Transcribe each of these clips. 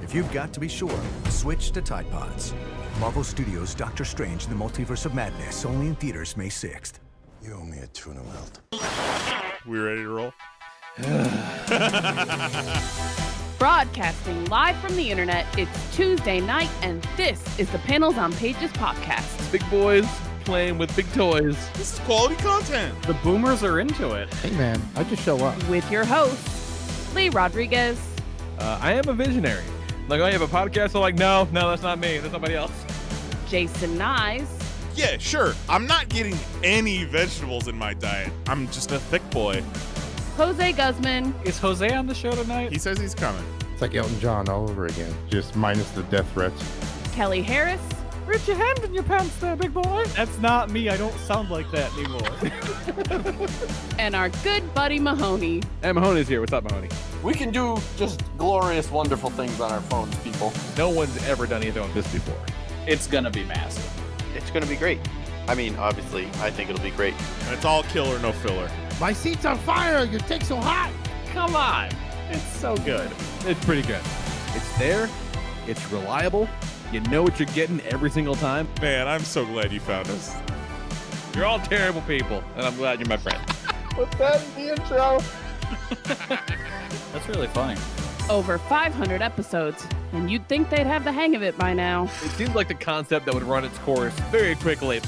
If you've got to be sure, switch to Tide Pods. Marvel Studios' Doctor Strange in the Multiverse of Madness, only in theaters May 6th. You owe me a tuna melt. We ready to roll? Broadcasting live from the internet, it's Tuesday night, and this is the Panels on Pages podcast. Big boys playing with big toys. This is quality content. The boomers are into it. Hey man, I just show up. With your hosts, Lee Rodriguez. I am a visionary. Like, oh, you have a podcast? I'm like, no, that's not me. That's somebody else. Jason Nyes. Yeah, sure. I'm not getting any vegetables in my diet. I'm just a thick boy. Jose Guzman. Is Jose on the show tonight? He says he's coming. It's like Elton John all over again, just minus the death threats. Kelly Harris. Rip your hand in your pants there, big boy. That's not me. I don't sound like that anymore. And our good buddy Mahoney. Hey, Mahoney's here. What's up, Mahoney? We can do just glorious, wonderful things on our phones, people. No one's ever done anything like this before. It's gonna be massive. It's going to be great. I mean, obviously, I think it'll be great. And it's all killer, no filler. My seat's on fire! Your take's so hot! Come on. It's so good. It's pretty good. It's there. It's reliable. You know what you're getting every single time. Man, I'm so glad you found us. You're all terrible people, and I'm glad you're my friend. Put that in the intro. That's really funny. Over 500 episodes, and you'd think they'd have the hang of it by now. It seems like the concept that would run its course very quickly.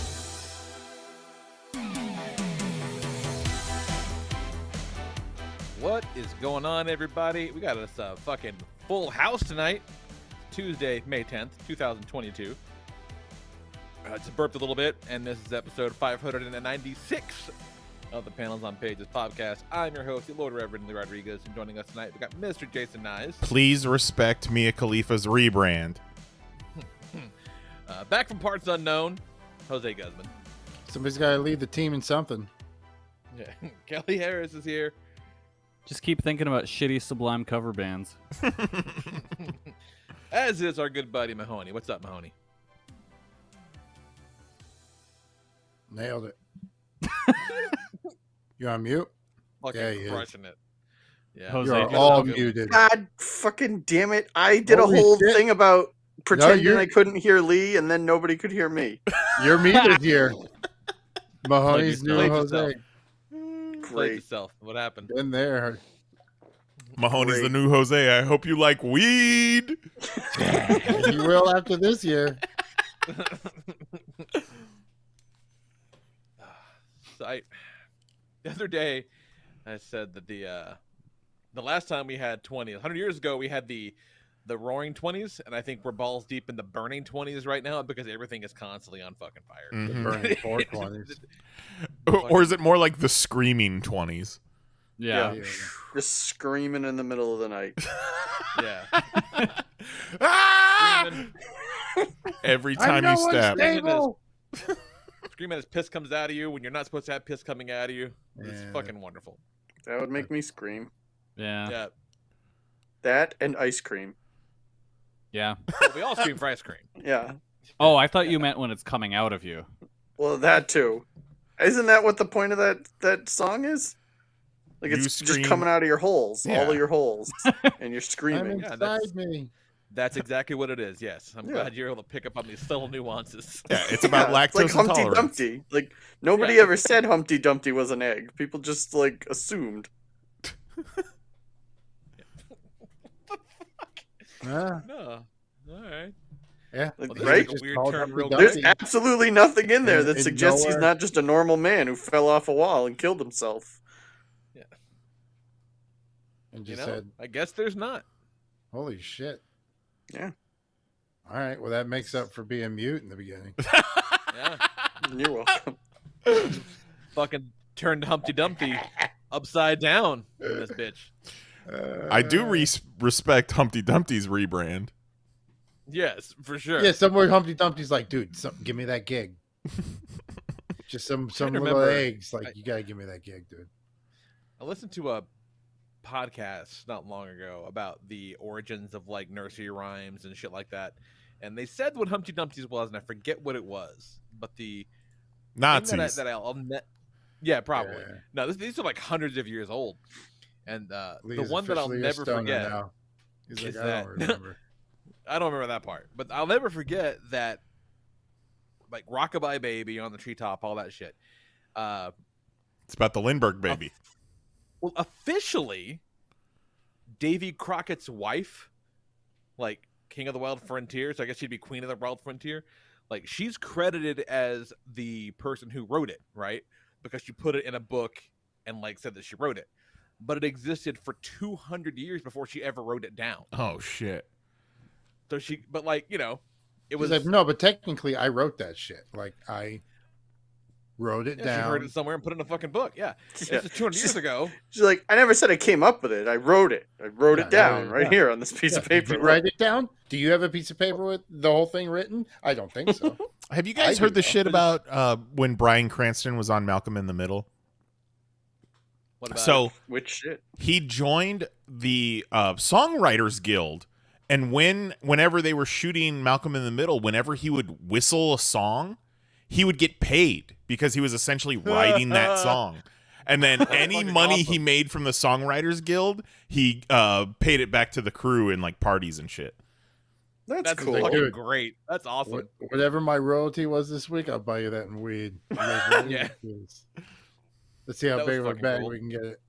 What is going on, everybody? We got us a fucking full house tonight. Tuesday, May 10th, 2022. It's burped a little bit, and this is episode 596 of the Panels on Pages podcast. I'm your host, the Lord Reverend Lee Rodriguez, and joining us tonight, we got Mr. Jason Nyes. Please respect Mia Khalifa's rebrand. Back from parts unknown, Jose Guzman. Somebody's got to lead the team in something. Yeah. Kelly Harris is here. Just keep thinking about shitty Sublime cover bands. As is our good buddy Mahoney. What's up, Mahoney? Nailed it. You on mute? Fucking Yeah, he is. crushing it. Yeah. Jose, You're good all luck. muted. God fucking damn it. I did Holy a whole shit. thing about pretending you're- I couldn't hear Lee, and then nobody could hear me. You're muted here. Mahoney's new Played Jose. yourself. Played Great. yourself. What happened? Been there. Mahoney's Great. the new Jose. I hope you like weed. You will after this year. So the other day, I said that the last time we had 20, 100 years ago, we had the roaring 20s, and I think we're balls deep in the burning 20s right now because everything is constantly on fucking fire. Mhm. Burning 420s. Or is it more like the screaming 20s? Yeah. Yeah. Just screaming in the middle of the night. Yeah. Ah! Screaming, Every I'm time no you step. unstable. screaming as piss comes out of you when you're not supposed to have piss coming out of you. It's Yeah. fucking wonderful. That would make me scream. Yeah. Yeah. That and ice cream. Yeah. Well, we all scream for ice cream. Yeah. Oh, I thought you meant when it's coming out of you. Well, that too. Isn't that what the point of that song is? Like, You it's scream. just coming out of your holes, all Yeah. of your holes, and you're I'm screaming. Yeah, inside me. That's exactly what it is. Yes. I'm Yeah. glad you're able to pick up on these subtle nuances. Yeah, it's about Yeah, it's lactose like Humpty intolerance. Dumpty. Like, nobody Yeah. ever said Humpty Dumpty was an egg. People just, like, assumed. Ah, No. All right. yeah. Like, Well, this is right? like a weird Called term Humpty real Dumpty. There's absolutely nothing in there that And suggests he's nowhere- not just a normal man who fell off a wall and killed himself. And You just know, said, I guess there's not. holy shit. Yeah. All right. Well, that makes up for being mute in the beginning. Yeah. You're welcome. Fucking turned Humpty Dumpty upside down in this bitch. I do respect Humpty Dumpty's rebrand. Yes, for sure. Yeah, somewhere Humpty Dumpty's like, dude, give me that gig. Just some to little remember. eggs. Like, you gotta give me that gig, dude. I listened to a podcast not long ago about the origins of like nursery rhymes and shit like that. And they said what Humpty Dumpty's was, and I forget what it was. But the Nazis. thing yeah, probably. Yeah. No, these are like hundreds of years old. And the Lee's one that I'll officially a never stoner forget. now. He's like, is I that- don't remember. I don't remember that part, but I'll never forget that, like Rockabye Baby on the treetop, all that shit. It's about the Lindbergh baby. Well, officially, Davy Crockett's wife, like King of the Wild Frontier, so I guess she'd be Queen of the Wild Frontier. Like, she's credited as the person who wrote it, right? Because she put it in a book and like said that she wrote it. But it existed for 200 years before she ever wrote it down. Oh shit. So but like, you know, it was He's like, no, but technically I wrote that shit. Like, I wrote it down. She heard it somewhere and put it in a fucking book. Yeah. Yeah. It's 200 years ago. She's like, I never said I came up with it. I wrote it. I wrote it down right here on this piece of paper. Did you write it down? Do you have a piece of paper with the whole thing written? I don't think so. Have you guys heard the shit about when Bryan Cranston was on Malcolm in the Middle? What about So Which shit? he joined the Songwriters Guild, and whenever they were shooting Malcolm in the Middle, whenever he would whistle a song, he would get paid because he was essentially writing that song. And then any money he made from the Songwriters Guild, he paid it back to the crew in like parties and shit. That's cool. fucking Dude. great. That's awesome. Whatever my royalty was this week, I'll buy you that in weed. You guys ready? Yeah. Let's see how That was big of a fucking bag cool. we can get it.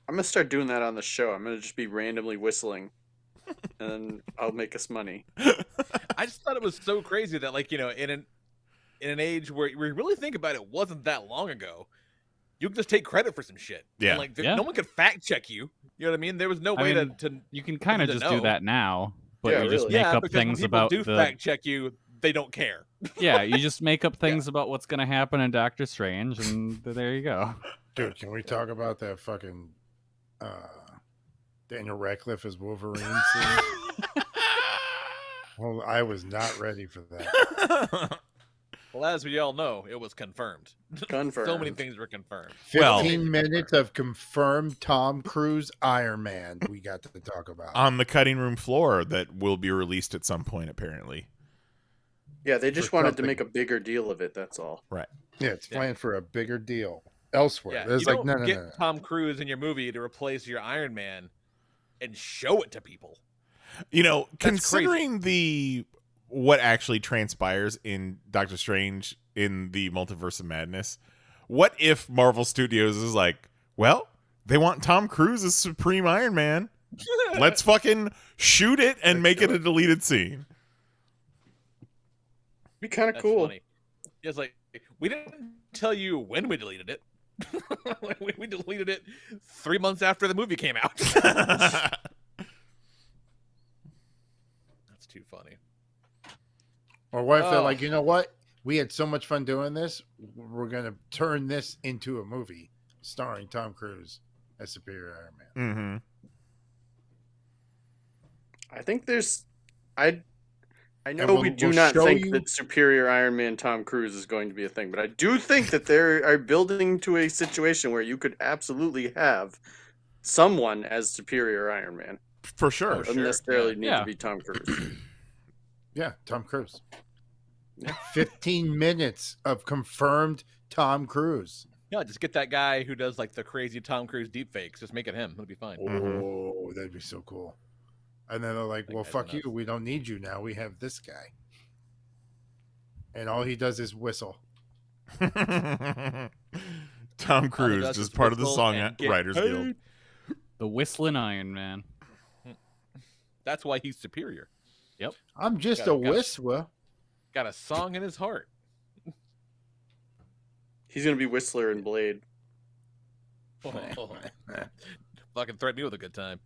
I'm gonna start doing that on the show. I'm gonna just be randomly whistling, and then I'll make us money. I just thought it was so crazy that, like, you know, in an age where we really think about it, wasn't that long ago, you can just take credit for some shit. Yeah. And, like, Yeah. no one could fact check you. You know what I mean? There was no way mean, to You can kind of to just know. do that now, but Yeah, you just really. make up because when things people about do the fact check you, they don't care. yeah. You just make up things about what's gonna happen in Doctor Strange, and there you go. Dude, can we talk about that fucking Daniel Radcliffe as Wolverine scene? Well, I was not ready for that. Well, as we all know, it was confirmed. Confirmed. So many things were confirmed. 15 minutes of confirmed Tom Cruise Iron Man we got to talk about. On the cutting room floor that will be released at some point, apparently. Yeah, they just For wanted to something. make a bigger deal of it. That's all. Right. Yeah, it's planned for a bigger deal elsewhere. Yeah, There's you like, don't no. get Tom Cruise in your movie to replace your Iron Man and show it to people. You know, That's considering what actually transpires in Doctor Strange in the Multiverse of Madness, what if Marvel Studios is like, well, they want Tom Cruise as Supreme Iron Man. Let's fucking shoot it and make it a deleted scene. Be kind of That's cool. funny. It's like, we didn't tell you when we deleted it. we deleted it 3 months after the movie came out. That's too funny. Or what if they're Oh. like, you know what? We had so much fun doing this. We're going to turn this into a movie starring Tom Cruise as Superior Iron Man. Mm-hmm. I think there's. I know And we we'll do not show think you- that Superior Iron Man Tom Cruise is going to be a thing, but I do think that they are building to a situation where you could absolutely have someone as Superior Iron Man. For sure. Doesn't necessarily need Yeah. to be Tom Cruise. Yeah, Tom Cruise. 15 minutes of confirmed Tom Cruise. Yeah, just get that guy who does like the crazy Tom Cruise deepfakes. Just make it him. It'll be fine. Oh, that'd be so cool. And then they're like, That well, guy's fuck nuts. you. We don't need you now. We have this guy. And all he does is whistle. Tom Cruise, does just is part of the whistle Song and get Writers paid. Guild. The Whistling Iron Man. That's why he's superior. I'm just Got a it, got it. whistler. Got a song in his heart. He's going to be Whistler and Blade. Fucking threaten me with a good time.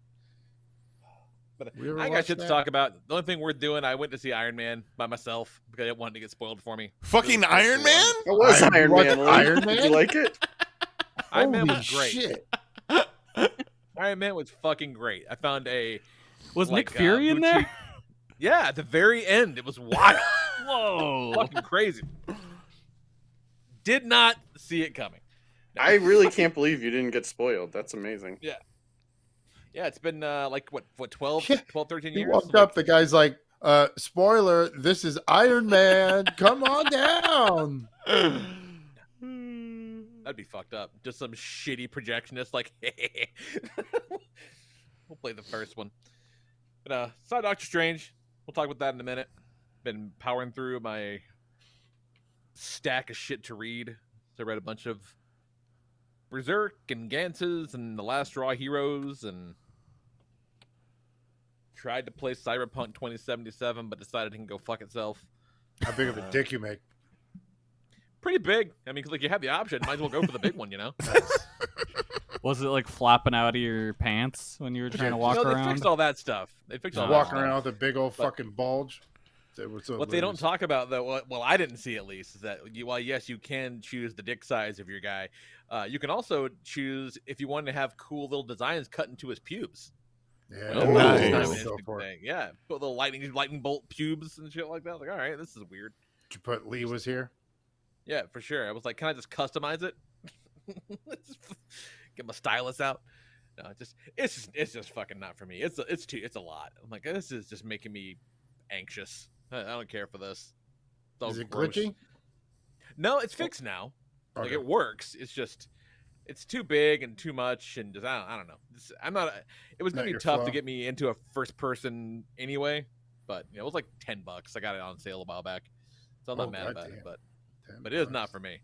But We ever I got watched shit to that? talk about. The only thing worth doing, I went to see Iron Man by myself because I wanted to get spoiled for me. Fucking Iron Man? That was Iron What, Man. Lee. Iron Did Man? you like it? Iron Man Holy was great. shit. Iron Man was fucking great. I found a Was like, Nick Fury in there? boutique- Yeah, at the very end, it was wild. Whoa! Fucking crazy. Did not see it coming. I really can't believe you didn't get spoiled. That's amazing. Yeah, it's been like what 12, Yeah, 12, 13 He years? walked up. The guy's like, spoiler, this is Iron Man. Come on down. That'd be fucked up. Just some shitty projectionist like, we'll play the first one. But saw Doctor Strange. We'll talk about that in a minute. Been powering through my stack of shit to read. So I read a bunch of Berserk and Ganses and The Last Raw Heroes and tried to play Cyberpunk 2077, but decided it can go fuck itself. How big of a dick you make? Pretty big. I mean, 'cause, like, you have the option. Might as well go for the big one, you know? Was it like flopping out of your pants when you were trying to walk No, they around? fixed all that stuff. They fixed all Just that walking stuff. around with a big old fucking bulge. What they don't talk about, though, well, I didn't see at least, is that while yes, you can choose the dick size of your guy, you can also choose if you want to have cool little designs cut into his pubes. Yeah, Well, nice. that's kind of an Go interesting for it. thing. Yeah, put little lightning bolt pubes and shit like that. Like, all right, this is weird. Did you put Lee was here? Yeah, for sure. I was like, can I just customize it? Get my stylus out. No, it's just fucking not for me. It's a lot. I'm like, this is just making me anxious. I don't care for this. It's all Is it gross. glitchy? No, it's fixed now. Like, Okay. it works. It's just, it's too big and too much, and just I don't know. I'm not. It was Not gonna be your tough flow. to get me into a first person anyway. But it was like $10. I got it on sale a while back, so I'm not Oh, mad about it. goddamn. But it is not for me.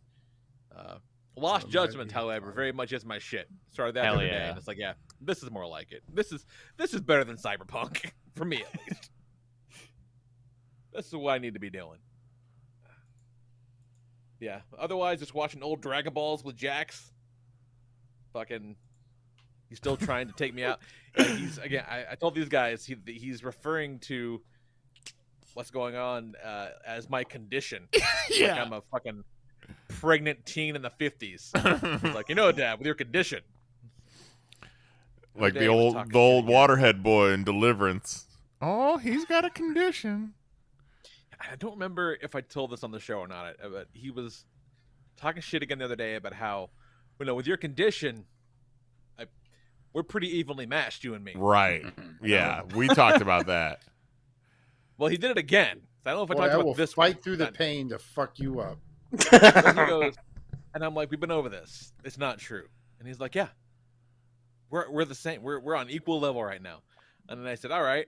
Lost So it might Judgment, be however, fun. very much is my shit. Started that Hell the other day, yeah. and it's like, yeah, this is more like it. This is better than Cyberpunk for me at least. This is what I need to be doing. Yeah. Otherwise, just watching old Dragon Balls with Jax. Fucking, he's still trying to take me out. He's again. I told these guys he's referring to what's going on as my condition. Yeah. Like I'm a fucking pregnant teen in the 50s. He's like, you know, Dad, with your condition. Like Day the I was old talking the old shit again. waterhead boy in Deliverance. Oh, he's got a condition. I don't remember if I told this on the show or not, but he was talking shit again the other day about how, you know, with your condition, we're pretty evenly matched, you and me. Right. Yeah, we talked about that. Well, he did it again. I don't know if I Boy, talked I about will this fight one. through the pain to fuck you up. And he goes, and I'm like, we've been over this. It's not true. And he's like, yeah, we're the same. We're on equal level right now. And then I said, all right,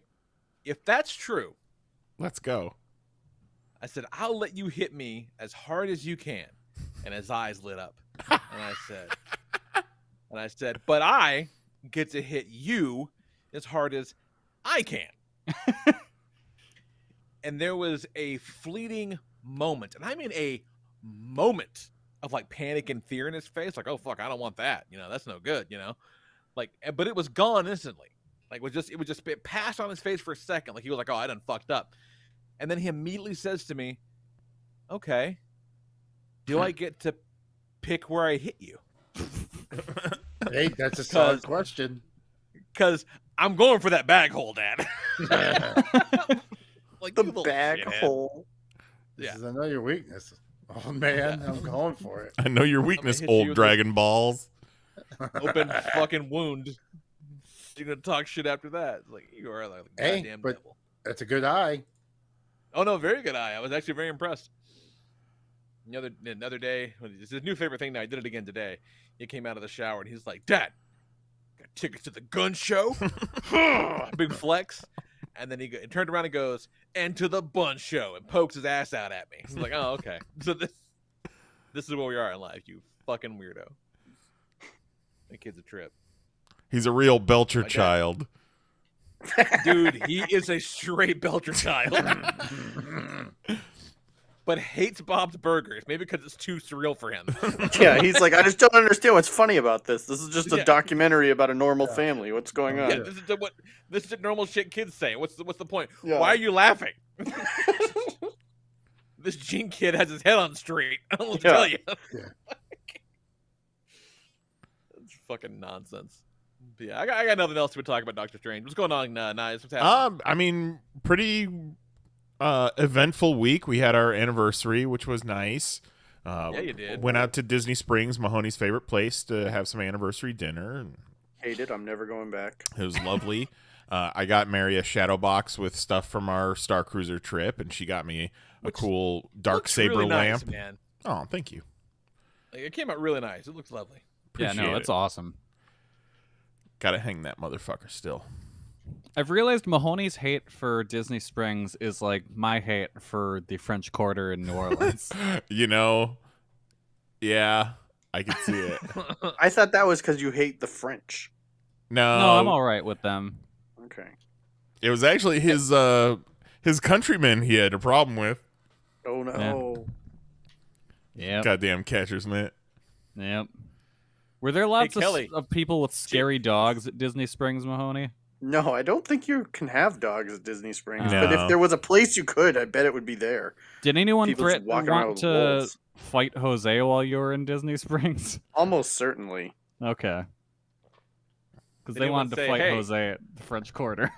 if that's true, Let's go. I said, I'll let you hit me as hard as you can. And his eyes lit up. And I said, but I get to hit you as hard as I can. And there was a fleeting moment, and I mean a moment of like panic and fear in his face. Like, oh fuck, I don't want that. You know, that's no good, you know? Like, but it was gone instantly. Like, it passed on his face for a second. Like, he was like, oh, I done fucked up. And then he immediately says to me, okay, do I get to pick where I hit you? Hey, that's a solid question. Because I'm going for that bag hole, Dad. Like, The you little bag shithead. hole. This Yeah. is, I know your weakness. Oh man, I'm going for it. I know your weakness, hit you old with Dragon Balls. Open fucking wound. You're gonna talk shit after that. It's like, you are like a Hey, goddamn but- devil. That's a good eye. Oh no, very good eye. I was actually very impressed. Another day, it's his new favorite thing now. I did it again today. He came out of the shower and he's like, Dad, got tickets to the gun show? Big flex. And then he turned around and goes, and to the bun show, and pokes his ass out at me. He's like, oh, okay. So this is where we are in life, you fucking weirdo. That kid's a trip. He's a real Belcher dad. child. Dude, he is a straight Belcher child. But hates Bob's Burgers, maybe because it's too surreal for him. Yeah, he's like, I just don't understand what's funny about this. This is just a Yeah. documentary about a normal family. What's going on? Yeah, this is the normal shit kids say. What's the point? Yeah. Why are you laughing? This Gene kid has his head on straight. I don't know what to Yeah. tell you. Yeah. It's fucking nonsense. But yeah, I got nothing else to talk about Doctor Strange. What's going on, Nice? What's happening? I mean, pretty eventful week. We had our anniversary, which was nice. Yeah, you did. Went out to Disney Springs, Mahoney's favorite place, to have some anniversary dinner. And Hate it. I'm never going back. it was lovely. I got Mary a shadow box with stuff from our Star Cruiser trip, and she got me a cool dark Looks saber really nice, lamp. man. Oh, thank you. Like, it came out really nice. It looks lovely. Yeah, Appreciate no, it's it. awesome. Gotta hang that motherfucker still. I've realized Mahoney's hate for Disney Springs is like my hate for the French Quarter in New Orleans. You know, yeah, I can see it. I thought that was because you hate the French. No, No, I'm all right with them. Okay. it was actually his countrymen he had a problem with. Oh no. Yep. Goddamn catchers, man. Yep. Were there lots Kelly. of people with scary dogs at Disney Springs, Mahoney? No, I don't think you can have dogs at Disney Springs. No. But if there was a place you could, I bet it would be there. Did anyone People just walking around want with to wolves. fight Jose while you were in Disney Springs? Almost certainly. Okay. Because Did they anyone wanted to say, fight "Hey"? Jose at the French Quarter.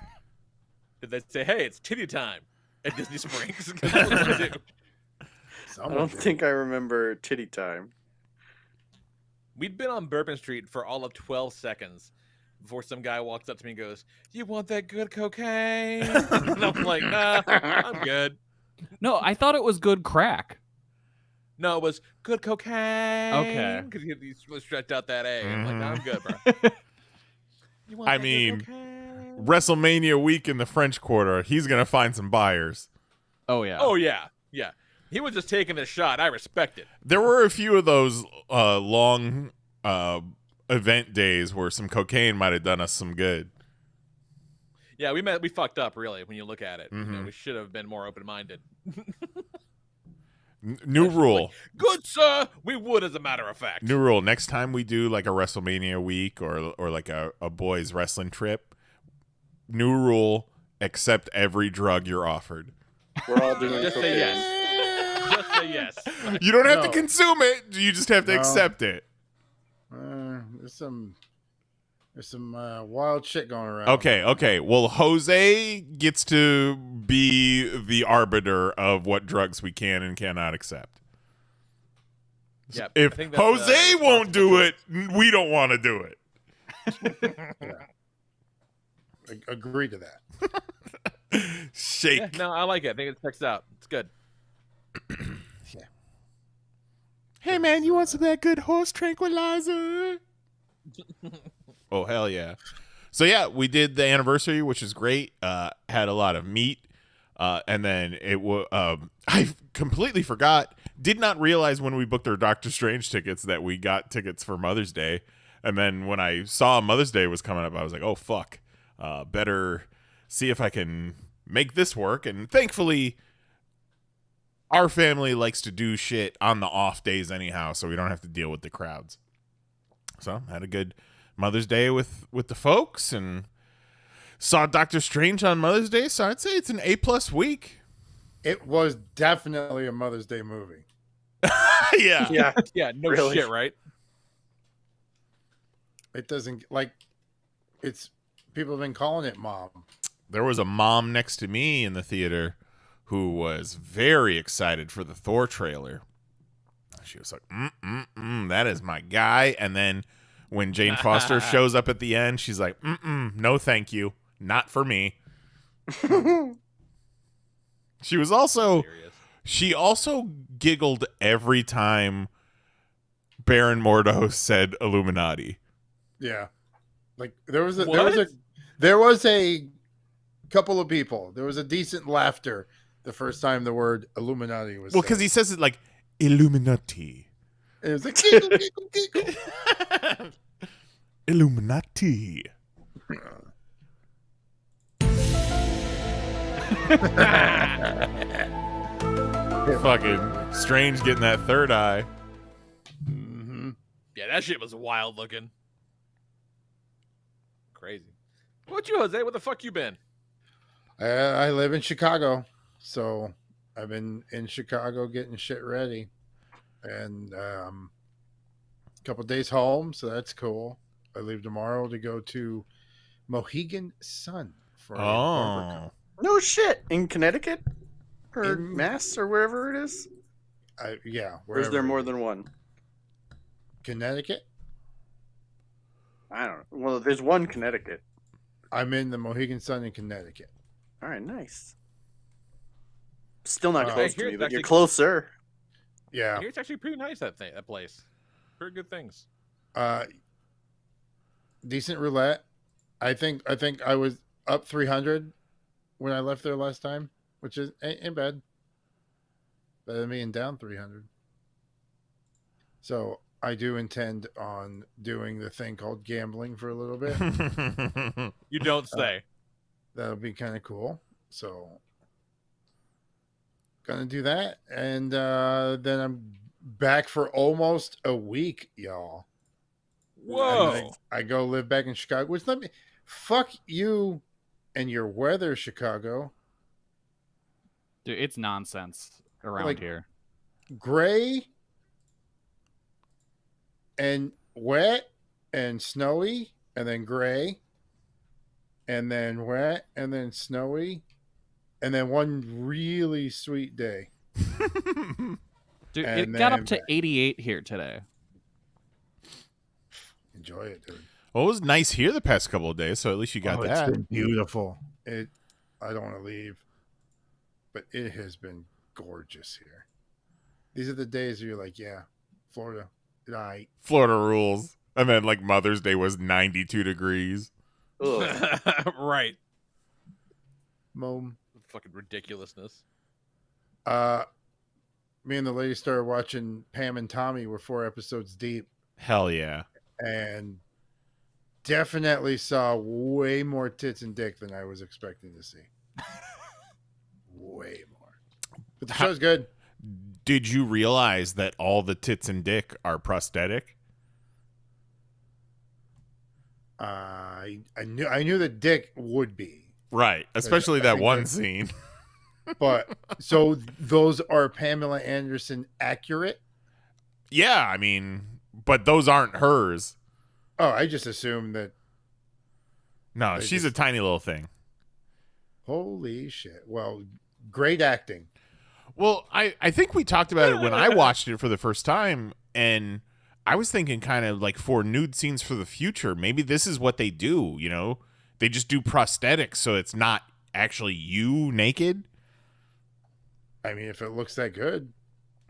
Did they say, "Hey, it's titty time" at Disney Springs? 'Cause that's what they do. I don't think I remember titty time. We'd been on Bourbon Street for all of 12 seconds before some guy walks up to me and goes, "You want that good cocaine?" And I'm like, "Nah, I'm good." No, I thought it was good crack. No, it was good cocaine. Okay. Because he stretched out that A. I'm like, "Nah, I'm good, bro." You want I that good mean, cocaine? WrestleMania week in the French Quarter, he's gonna find some buyers. Oh, yeah. Oh, yeah. Yeah. He was just taking a shot. I respect it. There were a few of those long event days where some cocaine might have done us some good. Yeah, we fucked up, really, when you look at it. You know, Mhm. we should have been more open-minded. New rule. Good, sir. We would, as a matter of fact. New rule. Next time we do like a WrestleMania week or like a boys wrestling trip, new rule: accept every drug you're offered. We're all doing Just say cocaine. yes. Just say yes. You don't have to No. consume it. You just have to No. accept it. There's some wild shit going around. Okay. Well, Jose gets to be the arbiter of what drugs we can and cannot accept. Yeah, If I think that's, Jose won't do responsible it, we don't want to do it. Agree to that. Shake. Yeah, no, I like it. I think it checks out. It's good. Hey man, you want some of that good horse tranquilizer? Oh hell yeah! So yeah, we did the anniversary, which is great. Had a lot of meat, and then it was. I completely forgot. Did not realize when we booked our Doctor Strange tickets that we got tickets for Mother's Day, and then when I saw Mother's Day was coming up, I was like, oh fuck, better see if I can make this work. And thankfully, our family likes to do shit on the off days anyhow, so we don't have to deal with the crowds. So had a good Mother's Day with the folks and saw Doctor Strange on Mother's Day. So I'd say it's an A+ week. It was definitely a Mother's Day movie. Yeah. Yeah. Yeah, no Really? shit, right? It doesn't it's people have been calling it Mom. There was a mom next to me in the theater who was very excited for the Thor trailer. She was like, that is my guy. And then when Jane Foster shows up at the end, she's like, no, thank you. Not for me. She was also, Serious. she also giggled every time Baron Mordo said Illuminati. Yeah. Like there was What? a couple of people. There was a decent laughter the first time the word Illuminati was Well, because said. he says it like Illuminati. It was like giggle, giggle, giggle. Illuminati. Fucking Strange getting that third eye. Mhm. Yeah, that shit was wild looking. Crazy. What you, Jose? What the fuck you been? I live in Chicago, so I've been in Chicago getting shit ready, and a couple days home, so that's cool. I leave tomorrow to go to Mohegan Sun for a barber Oh. No shit. In Connecticut? Or In- Mass or wherever it is? Yeah. Or is there wherever more it than is. one? Connecticut? I don't know. Well, there's one Connecticut. I'm in the Mohegan Sun in Connecticut. All right, nice. Still not I close hear to me, it's but you're actually- closer. Yeah. It's actually pretty nice, that place. Pretty good things. Decent roulette. I think I up 300 when I left there last time, which is ain't bad. Better than being down 300. So I do intend on doing the thing called gambling for a little bit. You don't say. That'll be kind of cool. So gonna do that, and then I'm back for almost a week, y'all. Whoa. I go live back in Chicago, which let me fuck you and your weather, Chicago. Dude, it's nonsense around Like- here. Gray and wet and snowy, and then gray, and then wet, and then snowy, and then one really sweet day. Dude, And it got up then to back. 88 here today. Enjoy it, dude. Well, it was nice here the past couple of days, so at least you got It's that. been beautiful. I don't want to leave, but it has been gorgeous here. These are the days where you're like, yeah, Florida, right? Florida rules. And then like Mother's Day was 92 degrees. Ugh. Right. Mom. Fucking ridiculousness. Me and the lady started watching Pam and Tommy. We're 4 episodes deep, Hell yeah. and definitely saw way more tits and dick than I was expecting to see. Way more. But the show's good. Did you realize that all the tits and dick are prosthetic? I knew that dick would be, Right. Especially I that think one that- scene. but so those are Pamela Anderson accurate? Yeah, I mean, but those aren't hers. Oh, I just assumed that. No, They she's just- a tiny little thing. Holy shit! Well, great acting. Well, I think we talked about it when I watched it for the first time, and I was thinking kind of like for nude scenes for the future, maybe this is what they do, you know? They just do prosthetics so it's not actually you naked. I mean, if it looks that good,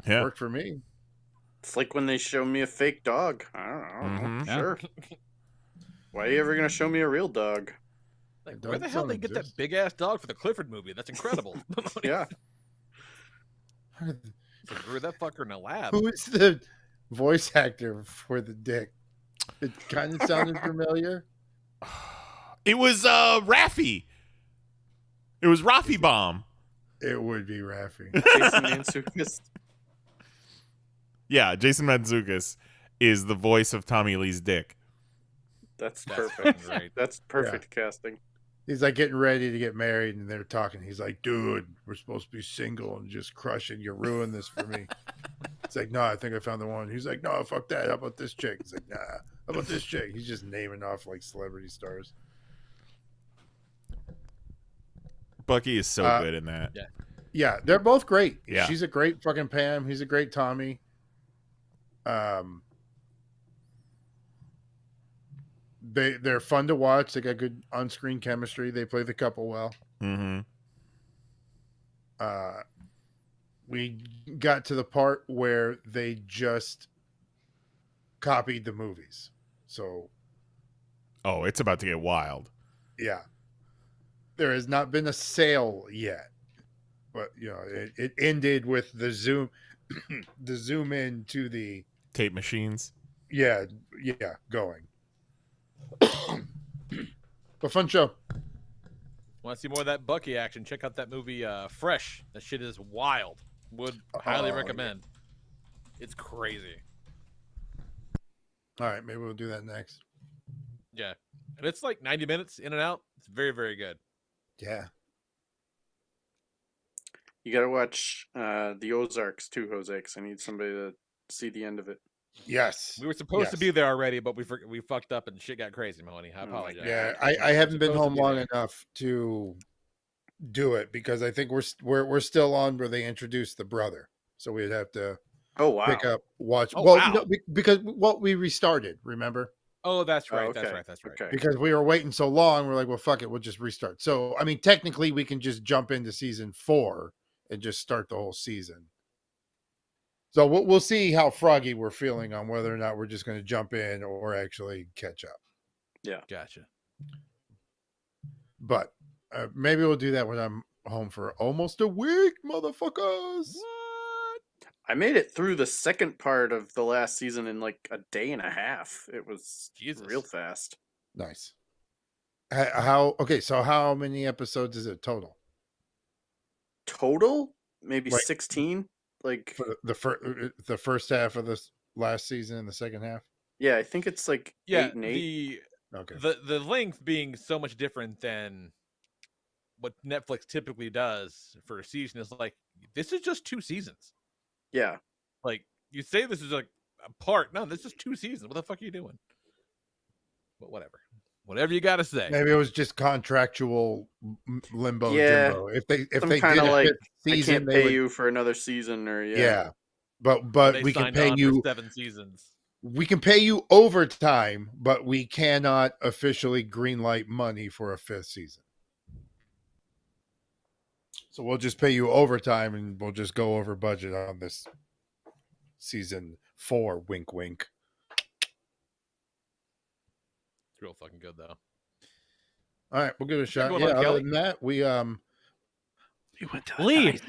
Yeah. work for me. It's like when they show me a fake dog. I don't know. Mhm. Sure. Why are you ever gonna show me a real dog? Like, It where the hell doesn't did they get that exist. big ass dog for the Clifford movie? That's incredible. Yeah. Like, grew that fucker in a lab. Who's the voice actor for the dick? It kind of sounded familiar. It was Raffi. It was Rafi Bomb. It would be Raffi. Jason Mantzoukas. Yeah, Jason Mantzoukas is the voice of Tommy Lee's dick. That's That's perfect. fucking great. That's perfect casting. He's like getting ready to get married, and they're talking. He's like, "Dude, we're supposed to be single and just crushing. You ruined this for me." It's like, "No, I think I found the one." He's like, "No, fuck that. How about this chick?" He's like, "Nah, how about this chick?" He's just naming off like celebrity stars. Bucky is so good in that. Yeah, they're both great. Yeah. She's a great fucking Pam. He's a great Tommy. They're fun to watch. They got good on-screen chemistry. They play the couple well. Mm-hmm. We got to the part where they just copied the movies. So, Oh, it's about to get wild. yeah. There has not been a sale yet. But, you know, it ended with the zoom the zoom in to the Tape machines. going. But fun show. Want to see more of that Bucky action? Check out that movie Fresh. That shit is wild. Would highly Oh, recommend. It's crazy. All right, maybe we'll do that next. Yeah. And it's like 90 minutes in and out. It's very, very good. Yeah. You gotta watch the Ozarks too, Jose, because I need somebody to see the end of it. Yes. We were supposed to Yes. be there already, but we fucked up and shit got crazy, Mahoney. I Oh my apologize. Yeah, God. I haven't been Supposed to home be long there. enough to do it because I think we're still on where they introduced the brother, so we'd have to Oh wow. pick up watch. Oh, well, wow. no, because what we restarted, remember? Oh, that's Oh, right. okay. That's right. That's right. Okay. Because we were waiting so long, we're like, well, fuck it, we'll just restart. So, I mean, technically, we can just jump into season 4 and just start the whole season. So we'll see how froggy we're feeling on whether or not we're just going to jump in or actually catch up. Gotcha. But maybe we'll do that when I'm home for almost a week, motherfuckers. I made it through the second part of the last season in like a day and a half. It was real fast. Nice. Okay, so how many episodes is it total? Total? Maybe Like, 16? Like For the first half of this last season and the second half? yeah, I think it's like 8 and 8. Okay. The length being so much different than what Netflix typically does for a season is like, this is just 2 seasons. Yeah. Like, you say this is like a part. No, this is 2 seasons. What the fuck are you doing? But whatever. Whatever you got to say. Maybe it was just contractual limbo Yeah. jimbo. If they kind did of a like fifth I season, can't they pay would, you for another season or yeah. They But we can signed pay on you for 7 seasons. we can pay you overtime, but we cannot officially greenlight money for a 5th season. So we'll just pay you overtime and we'll just go over budget on this season 4. Wink, wink. It's real fucking good though. All right, we'll give it a shot. going Yeah, on, other Kelly? than that, we went to the Lee, nice-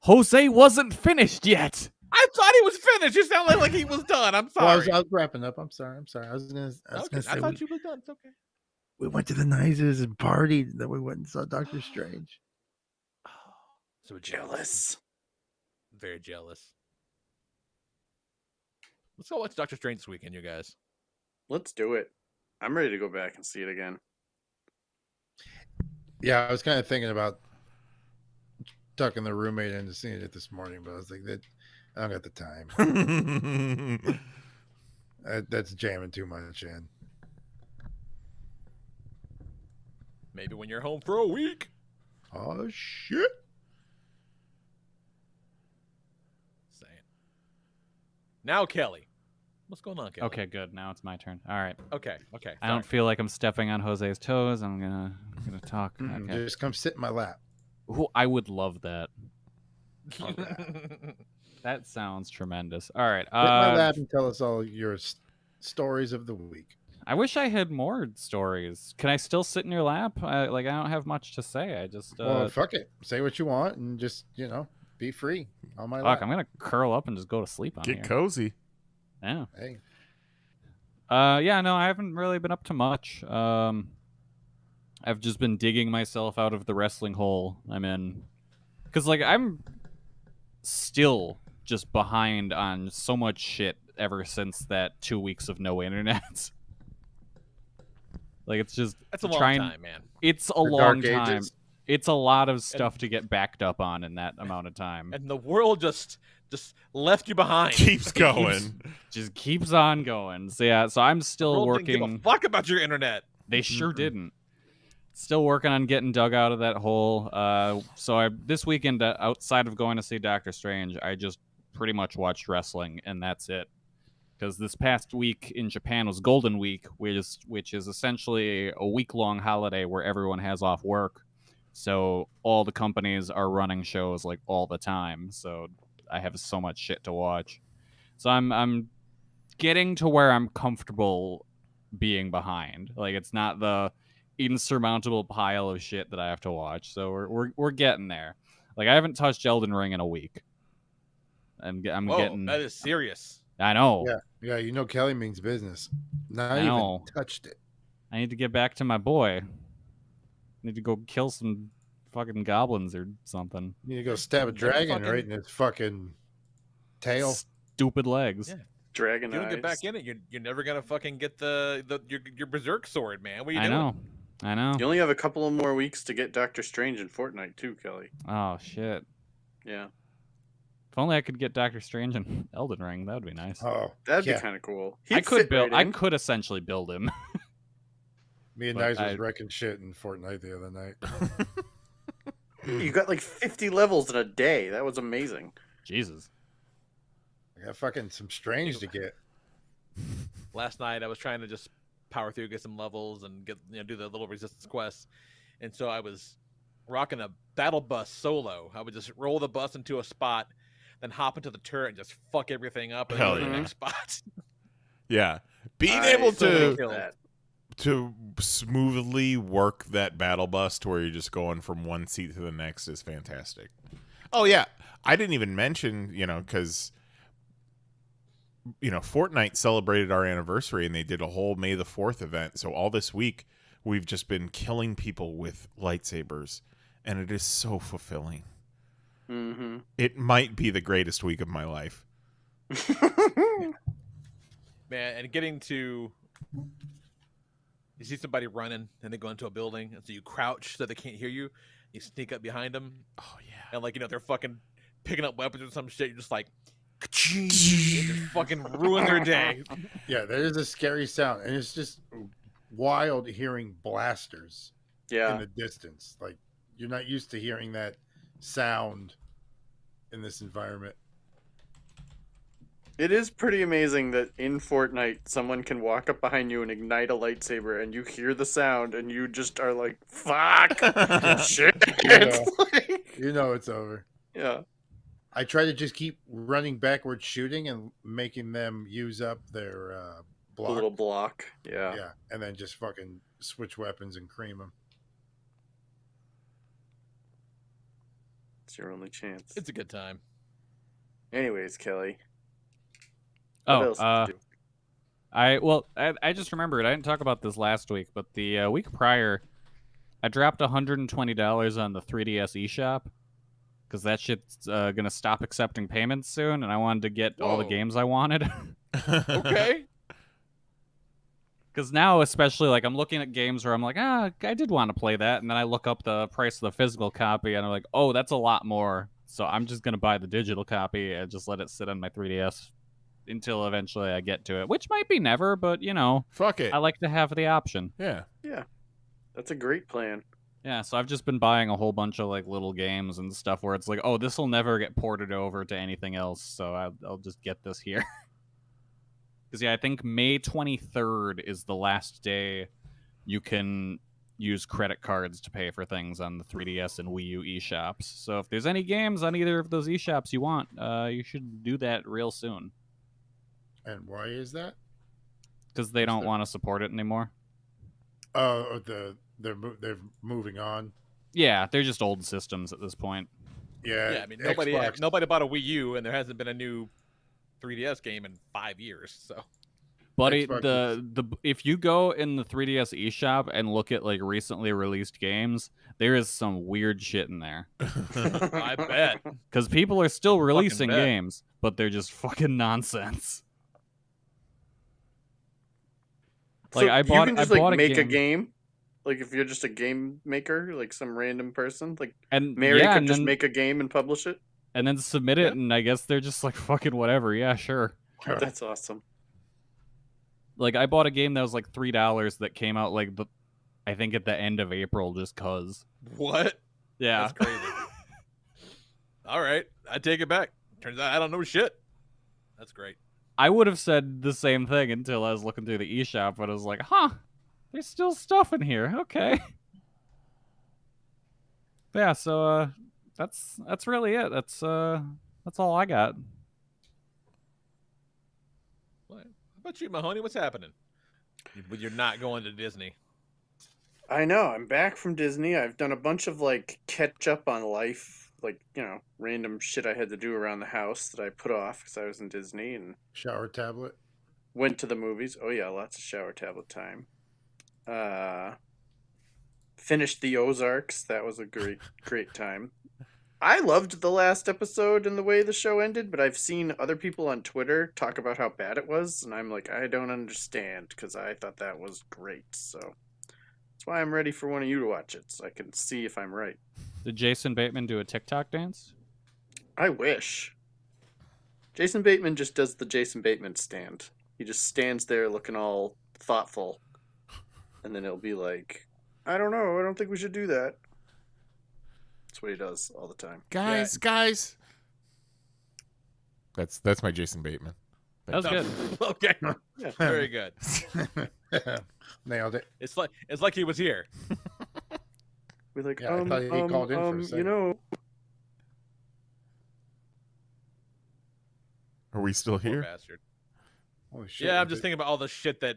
Jose wasn't finished yet. I thought he was finished. You sounded like he was done. I'm Well, sorry. I was wrapping up. I'm sorry. I was gonna Okay, say I thought you were done. It's okay. we went to the nicest and partied, then we went and saw Doctor Strange. So jealous. Very jealous. Let's go watch Doctor Strange this weekend, you guys. Let's do it. I'm ready to go back and see it again. Yeah, I was kind of thinking about tucking the roommate into seeing it this morning, but I was like, that I don't got the time. That's jamming too much in. Maybe when you're home for a week. Oh shit! Saying. Now, Kelly. What's going on, Kelly? Okay, good. Now it's my turn. All right. Okay. I don't feel like I'm stepping on Jose's toes. I'm gonna talk. Mm-mm, Okay. Just come sit in my lap. Ooh, I would love that. Sorry. That sounds tremendous. All right. Sit in my lap and tell us all your stories of the week. I wish I had more stories. Can I still sit in your lap? I don't have much to say. I just Well, fuck it. Say what you want and just be free on my fuck. lap. I'm gonna curl up and just go to sleep on Get here. cozy. Yeah. Hey, Yeah. No, I haven't really been up to much. I've just been digging myself out of the wrestling hole I'm in, because I'm still just behind on so much shit ever since that 2 weeks of no internet. It's just That's a long trying. time, man. It's a The long Dark time. Ages. It's a lot of stuff to get backed up on in that amount of time. And the world just left you behind. Keeps going. Just keeps on going. So yeah, so I'm The still world didn't give a working. fuck about your internet. They sure didn't. Still working on getting dug out of that hole. So this weekend, outside of going to see Doctor Strange, I just pretty much watched wrestling, and that's it. Because this past week in Japan was Golden Week, which is essentially a week-long holiday where everyone has off work. So all the companies are running shows all the time. So I have so much shit to watch. So I'm getting to where I'm comfortable being behind. It's not the insurmountable pile of shit that I have to watch. So we're getting there. I haven't touched Elden Ring in a week. I'm Whoa, getting. that is serious. I know. Yeah. Kelly means business. Not I even know. touched it. I need to get back to my boy. Need to go kill some fucking goblins or something. You need to go stab a dragon fucking- right in its fucking tail. Stupid legs. Yeah. Dragon If you don't eyes. get back in it, you're never gonna fucking get your berserk sword, man. What are you I doing? know. You only have a couple of more weeks to get Doctor Strange in Fortnite too, Kelly. Oh shit. Yeah, If only I could get Doctor Strange in Elden Ring, that would be nice. Oh, that'd yeah. be kind of cool. I He'd could fit build. right I in. could essentially build him. Me and But Nice was I- wrecking shit in Fortnite the other night. You got 50 levels in a day. That was amazing. Jesus. I got fucking some Strange to get. Last night I was trying to just power through, get some levels, and get do the little resistance quests, and so I was rocking a battle bus solo. I would just roll the bus into a spot, then hop into the turret and just fuck everything up and Hell go to the yeah. next spot. Yeah. Being I able still to hate that. smoothly work that battle bus to where you're just going from one seat to the next is fantastic. Oh yeah, I didn't even mention, because Fortnite celebrated our anniversary and they did a whole May the 4th event. So all this week we've just been killing people with lightsabers, and it is so fulfilling. Mm-hmm. It might be the greatest week of my life. Man, and getting to, you see somebody running and they go into a building, and so you crouch so they can't hear you. You sneak up behind them. Oh yeah. And they're fucking picking up weapons or some shit. You're just like, and just fucking ruin their day. Yeah, there is a scary sound, and it's just wild hearing blasters in the distance. Like, you're not used to hearing that sound in this environment. It is pretty amazing that in Fortnite, someone can walk up behind you and ignite a lightsaber, and you hear the sound, and you just are like, "Fuck, shit!" You know it's over. Yeah. I try to just keep running backwards, shooting, and making them use up their block. The little block. Yeah. Yeah, and then just fucking switch weapons and cream them. It's your only chance. It's a good time. Anyways, Kelly. Oh, I just remembered. I didn't talk about this last week, but the week prior, I dropped $120 on the 3DS eShop because that shit's gonna stop accepting payments soon, and I wanted to get all the games I wanted. Okay. Because now, especially, like, I'm looking at games where I'm like, I did want to play that, and then I look up the price of the physical copy, and I'm like, oh, that's a lot more. So I'm just gonna buy the digital copy and just let it sit on my 3DS until eventually I get to it, which might be never, but fuck it. I like to have the option. Yeah. That's a great plan. Yeah, so I've just been buying a whole bunch of like little games and stuff where it's like, oh, this will never get ported over to anything else, so I'll just get this here. Because I think May 23rd is the last day you can use credit cards to pay for things on the 3DS and Wii U eShops. So if there's any games on either of those eShops you want, you should do that real soon. And why is that? Because they don't want to support it anymore. Oh, they're moving on. Yeah, they're just old systems at this point. Yeah. I mean, nobody bought a Wii U, and there hasn't been a new 3DS game in 5 years. So, buddy, if you go in the 3DS eShop and look at like recently released games, there is some weird shit in there. I bet. Because people are still releasing games, but they're just fucking nonsense. Like, So I bought, you can just I bought make a a game. Like, if you're just a game maker, like some random person, like and Mary yeah, could and just then, make a game and publish it. and then submit it, and I guess they're just like fucking whatever. Yeah, sure. That's awesome. Like, I bought a game that was like $3 that came out like I think at the end of April, just cause. What? Yeah, That's crazy. All right, I take it back. Turns out I don't know shit. That's great. I would have said the same thing until I was looking through the eShop, but I was like, huh, there's still stuff in here. Okay. Yeah, so that's really it. That's all I got. What? How about you, Mahoney? What's happening? You're not going to Disney. I know. I'm back from Disney. I've done a bunch of like catch up on life, like random shit I had to do around the house that I put off because I was in Disney, and Shower tablet. went to the movies. Oh yeah, lots of shower tablet time. Finished the Ozarks. That was a great time. I loved the last episode and the way the show ended, but I've seen other people on Twitter talk about how bad it was, and I'm like, I don't understand because I thought that was great. So that's why I'm ready for one of you to watch it, so I can see if I'm right. Did Jason Bateman do a TikTok dance? I wish. Jason Bateman just does the Jason Bateman stand. He just stands there looking all thoughtful, and then he'll be like, I don't know, I don't think we should do that. That's what he does all the time. Guys. That's my Jason Bateman. That was good. Okay. Yeah, very good. Nailed it. It's like he was here. We're like, Yeah, I thought he called in for a second. Are we still Poor here? bastard. Holy shit. Yeah, I'm just thinking about all the shit that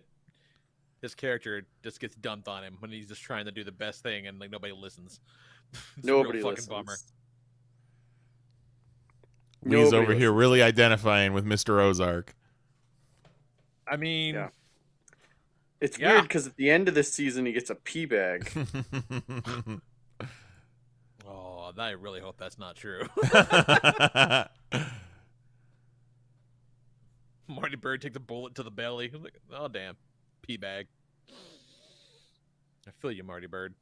his character just gets dumped on him when he's just trying to do the best thing and like nobody listens. It's Nobody a real listens. fucking bummer. Lee's Nobody over here listens. really identifying with Mr. Ozark. I mean, Yeah. It's Yeah. weird because at the end of this season he gets a pee bag. oh, I really hope that's not true. Marty Bird takes a bullet to the belly. I'm like, oh damn, pee bag. I feel you, Marty Bird.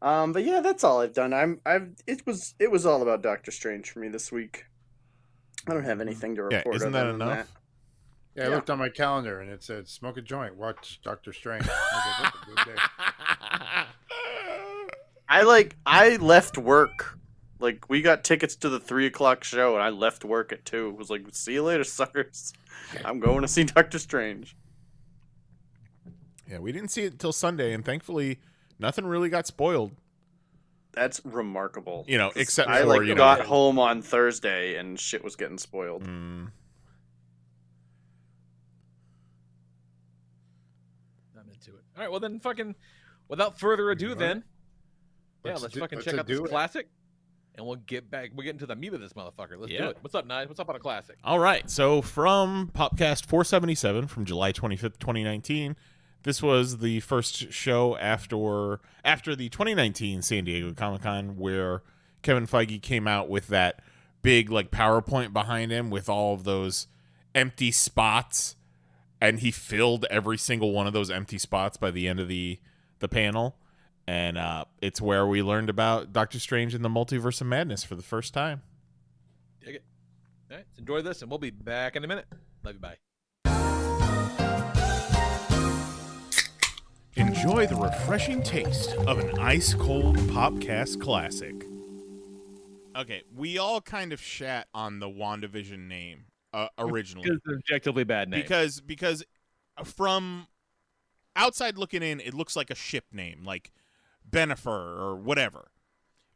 But yeah, that's all I've done. It was all about Doctor Strange for me this week. I don't have anything to Yeah, report. isn't other that than enough? Yeah, I looked on my calendar and it said, "Smoke a joint, watch Doctor Strange." I was like, "What a good day." I left work. Like, we got tickets to the 3:00 show, and I left work at 2. It was like, see you later, suckers. I'm going to see Doctor Strange. Yeah, we didn't see it until Sunday, and thankfully, nothing really got spoiled. That's remarkable. You know, 'Cause except I for, you know, got home on Thursday and shit was getting spoiled. I'm into it. All right, well then, fucking, without further ado, Right. then, Let's let's do- fucking let's check out this do it. classic, and we'll get into the meat of this motherfucker. Let's do it. What's up, Nye? What's up on a classic? All right, so from Popcast 477 from July 25th, 2019, this was the first show after the 2019 San Diego Comic-Con, where Kevin Feige came out with that big like PowerPoint behind him with all of those empty spots, and he filled every single one of those empty spots by the end of the panel. And it's where we learned about Doctor Strange and the Multiverse of Madness for the first time. Dig it. All right, enjoy this, and we'll be back in a minute. Love you, bye. Enjoy the refreshing taste of an ice-cold Popcast classic. Okay, we all kind of shat on the WandaVision name originally. It's an objectively bad name. Because from outside looking in, it looks like a ship name, like Benifer or whatever.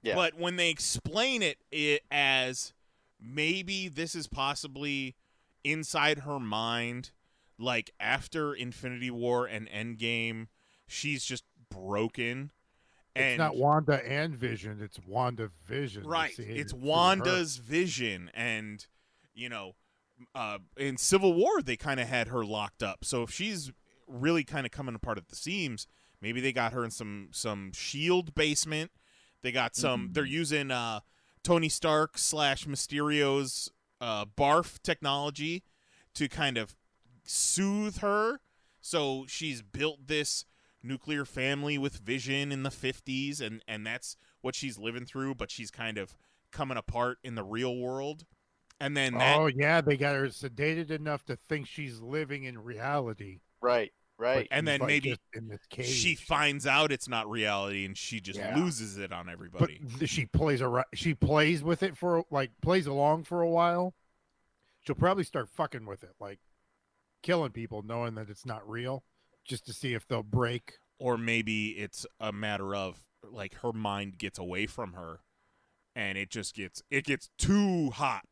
Yeah. But when they explain it as maybe this is possibly inside her mind, like after Infinity War and Endgame, she's just broken. And It's not Wanda and Vision; it's Wanda Vision. right, See, it's through Wanda's vision, and in Civil War they kind of had her locked up. So if she's really kind of coming apart at the seams, maybe they got her in some shield basement. They got some. They're using Tony Stark / Mysterio's barf technology to kind of soothe her. So she's built this nuclear family with Vision in the 50s, and that's what she's living through, but she's kind of coming apart in the real world. And then Oh yeah, they got her sedated enough to think she's living in reality. Right. but And she's, then like, maybe just in this cage. she finds out it's not reality, and she just Yeah. loses it on but everybody. she plays with it for plays along for a while. She'll probably start fucking with it, like killing people, knowing that it's not real, just to see if they'll break. Or maybe it's a matter of like her mind gets away from her, and it gets too hot,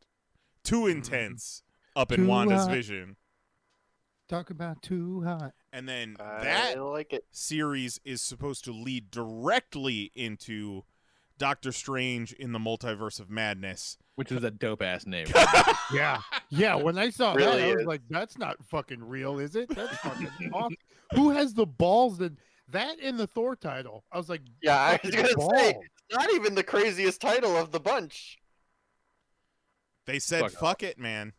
too intense up in Too Wanda's hot. vision. Talk about too hot. And then I that like it. series is supposed to lead directly into Doctor Strange in the Multiverse of Madness. Which is a dope ass name. Yeah, yeah. When I saw Really that, I was is. like, "That's not fucking real, is it? That's fucking awesome." Who has the balls that in the Thor title? I was like, Yeah, I was fucking gonna say, balls. not even the craziest title of the bunch. They said, Fuck "Fuck it, man."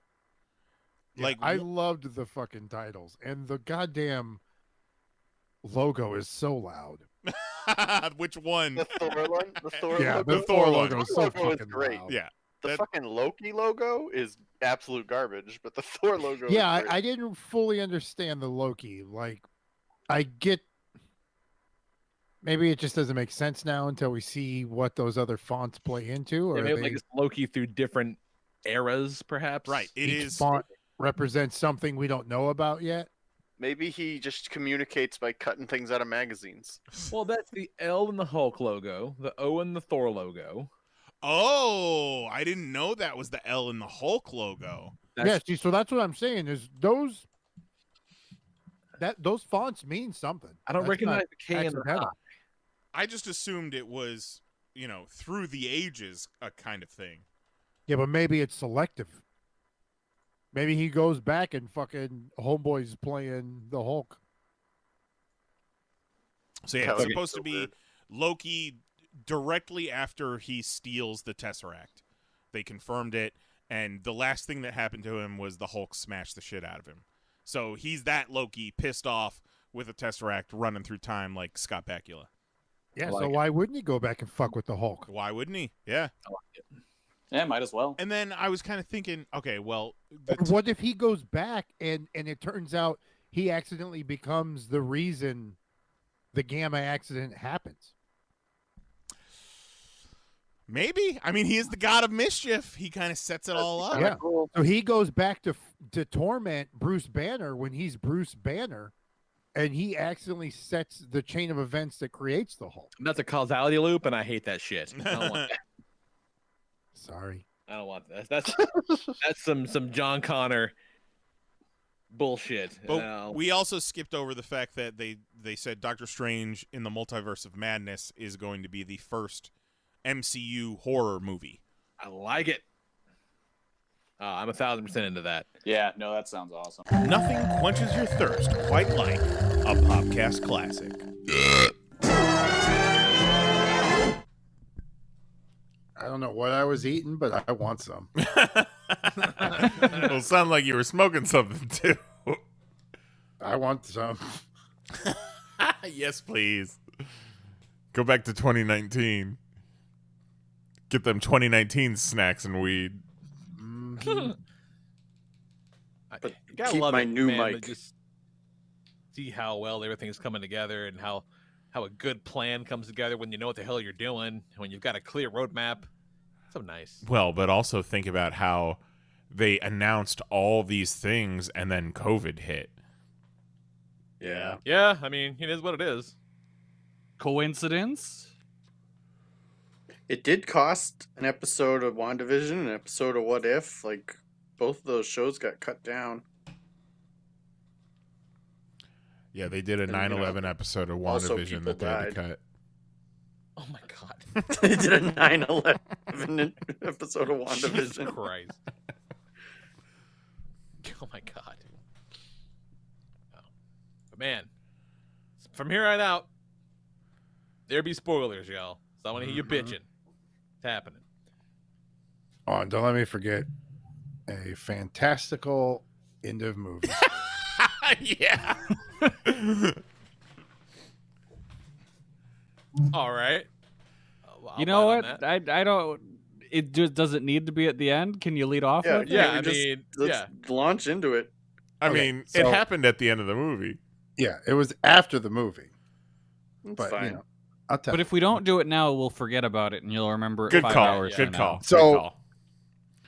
Yeah, Like I loved the fucking titles, and the goddamn logo is so loud. which one? The Thor one, the Thor Yeah, logo. the Thor one. logo is The so logo is fucking great. loud. Yeah. The That- fucking Loki logo is absolute garbage, but the Thor logo. Yeah, is great. I didn't fully understand the Loki. Like, I get. Maybe it just doesn't make sense now until we see what those other fonts play into, or They made they, like it's Loki through different eras, perhaps. Right. It each is. font represents something we don't know about yet. Maybe he just communicates by cutting things out of magazines. Well, that's the L in the Hulk logo, the O in the Thor logo. Oh, I didn't know that was the L in the Hulk logo. That's- Yeah, see, so that's what I'm saying is those those fonts mean something. I don't That's recognize not the K and the accidental. I. I just assumed it was, through the ages, a kind of thing. Yeah, but maybe it's selective. Maybe he goes back and fucking Homeboy's playing the Hulk. So yeah, That it's would be supposed so to be weird. Loki directly after he steals the Tesseract. They confirmed it, and the last thing that happened to him was the Hulk smashed the shit out of him. So he's that Loki, pissed off with a Tesseract running through time like Scott Bakula. Yeah, like so it. why wouldn't he go back and fuck with the Hulk? Why wouldn't he? Yeah. Yeah, might as well. And then I was kind of thinking, okay, well, Or what if he goes back and it turns out he accidentally becomes the reason the Gamma accident happens? maybe. I mean, he is the god of mischief. He kind of sets it all up. Yeah. So he goes back to torment Bruce Banner when he's Bruce Banner, and he accidentally sets the chain of events that creates the Hulk. That's a causality loop, and I hate that shit. I don't want that. Sorry. I don't want that. That's some John Connor bullshit. But we also skipped over the fact that they said Doctor Strange in the Multiverse of Madness is going to be the first MCU horror movie. I like it. I'm 1,000% into that. Yeah, no, that sounds awesome. Nothing quenches your thirst quite like a podcast classic. I don't know what I was eating, but I want some. It'll sound like you were smoking something too. I want some. Yes, please. Go back to 2019. Get them 2019 snacks and weed. But You gotta keep love my it, new man, mic. to just see how well everything's coming together and how a good plan comes together when you know what the hell you're doing, when you've got a clear roadmap. So nice. Well, but also think about how they announced all these things and then COVID hit. Yeah. Yeah, I mean, it is what it is. Coincidence? It did cost an episode of WandaVision, an episode of What If. Like, both of those shows got cut down. Yeah, they did a And, 9/11 episode of also WandaVision people that they had to died. cut. Oh my god. They did a 9/11 episode of Jesus WandaVision. Christ. Oh my god. Oh. But man, from here on out, there be spoilers, y'all. So I want to hear you bitching. It's happening. Oh, and don't let me forget a fantastical end of movie. Yeah. All right. I'll You know buy what? on that. I don't. It just does it need to be at the end? Can you lead off Yeah, with? Yeah, we I mean, let's launch into it. I Okay, mean, it so- happened at the end of the movie. Yeah, it was after the movie, It's but fine. you know, I'll tell But you. if we don't do it now, we'll forget about it, and you'll remember it Good 5 call. hours yeah. from Good now. call. So-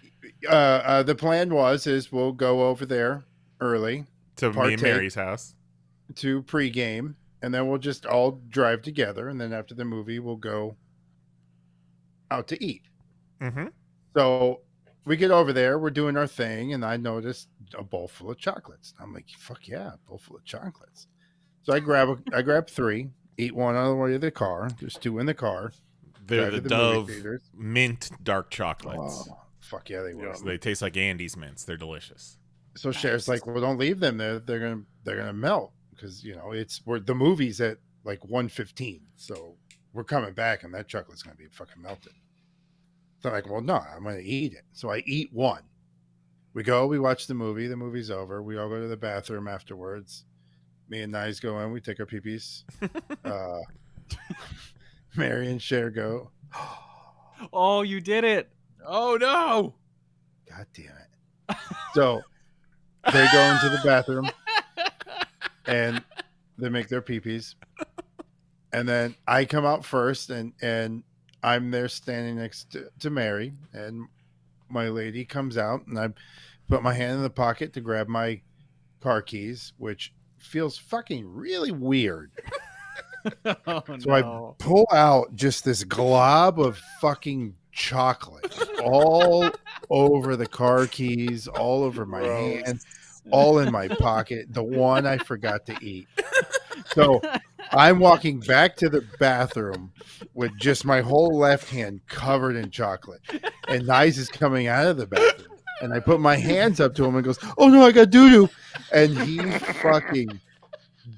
Good call. The plan is we'll go over there early To me partake. and Mary's house. to pregame, and then we'll just all drive together, and then after the movie, we'll go out to eat. Mm-hmm. So we get over there, we're doing our thing, and I noticed a bowl full of chocolates. I'm like, fuck yeah, a bowl full of chocolates. So I grab 3, eat one on the way to the car. There's 2 in the car. They're Drive the to movie Dove theaters. mint dark chocolates. Oh, fuck yeah, they were. So they taste like Andes mints. They're delicious. So Cher's like, well, don't leave them there. They're gonna melt because we're the movie's at like 1:15, so we're coming back and that chocolate's gonna be fucking melted. So I'm like, well, no, I'm gonna eat it. So I eat one. We watch the movie. The movie's over. We all go to the bathroom afterwards. Me and Nyes go in. We take our pee-pees. Mary and Cher go, Oh, you did it! Oh no! God damn it. So they go into the bathroom and they make their peepees. And then I come out first and I'm there standing next to Mary, and my lady comes out and I put my hand in the pocket to grab my car keys, which feels fucking really weird. Oh, So I pull out just this glob of fucking chocolate all over the car keys, all over my Gross. hand, all in my pocket. The one I forgot to eat. So I'm walking back to the bathroom with just my whole left hand covered in chocolate. And Nyes is coming out of the bathroom. And I put my hands up to him and goes, "Oh no, I got doo-doo." And he fucking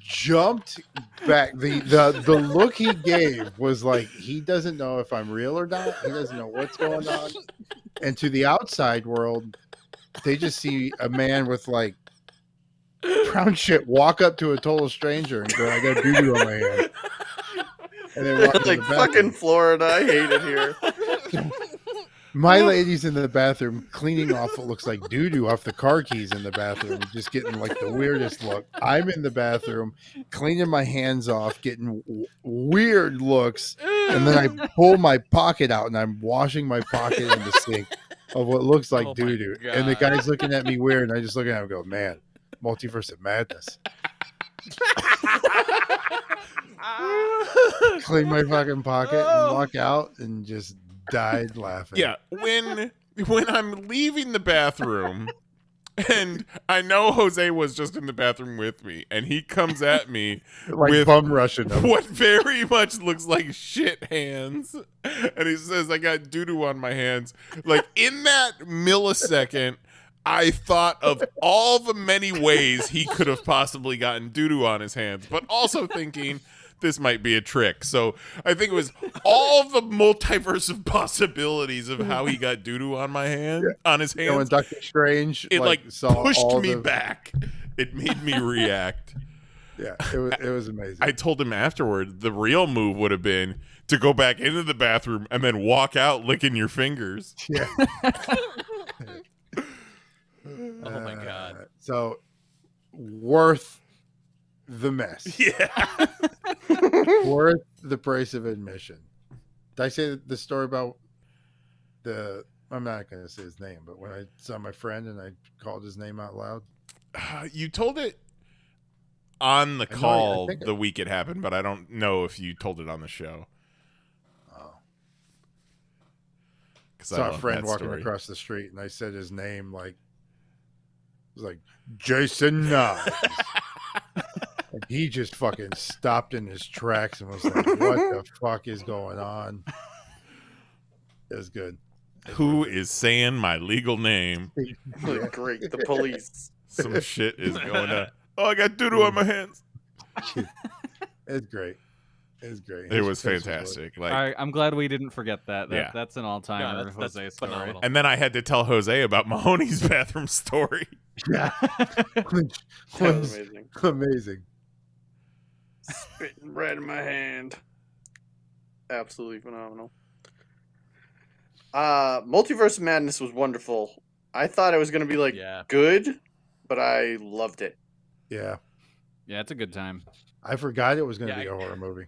jumped back. The look he gave was like he doesn't know if I'm real or not. He doesn't know what's going on. And to the outside world, they just see a man with like brown shit walk up to a total stranger and go, "I got doo-doo on my hand." And then walk like in the bathroom. fucking Florida. I hate it here. My lady's in the bathroom cleaning off what looks like doo-doo off the car keys in the bathroom, just getting like the weirdest look. I'm in the bathroom cleaning my hands off, getting weird looks, and then I pull my pocket out and I'm washing my pocket in the sink of what looks like doo-doo. And the guy's looking at me weird, and I just look at him and go, "Man, multiverse of madness." Clean my fucking pocket and walk out and just died laughing. Yeah, when I'm leaving the bathroom, and I know Jose was just in the bathroom with me, and he comes at me like with bum rushing him. what very much looks like shit hands, and he says, "I got doo-doo on my hands." Like in that millisecond, I thought of all the many ways he could have possibly gotten doo-doo on his hands, but also thinking, this might be a trick. So I think it was all the multiverse of possibilities of how he got doo-doo on my hand, on his hands. You know, when Doctor Strange It saw pushed all me the... back. It made me react. Yeah, it was amazing. I told him afterward the real move would have been to go back into the bathroom and then walk out licking your fingers. Yeah. Oh my god. So worth the mess. Yeah. Worth the price of admission. Did I say the story about I'm not going to say his name, but when I saw my friend and I called his name out loud? You told it on the call the week it happened, but I don't know if you told it on the show. Oh. I saw a friend walking across the street and I said his name like, it was like Jason Nyes. And he just fucking stopped in his tracks and was like, "What the fuck is going on?" It was good. Who is saying my legal name? Great, the police. Some shit is going on. Oh, I got doo-doo on my hands. It's great. It's great. It was fantastic. Like, I'm glad we didn't forget that. Yeah. That's an all-timer that's Jose story. phenomenal. and then I had to tell Jose about Mahoney's bathroom story. Yeah. That was amazing. Amazing. Spitting right in my hand. Absolutely phenomenal. Multiverse of Madness was wonderful. I thought it was going to be like good, but I loved it. Yeah. Yeah, it's a good time. I forgot it was going to be a horror movie.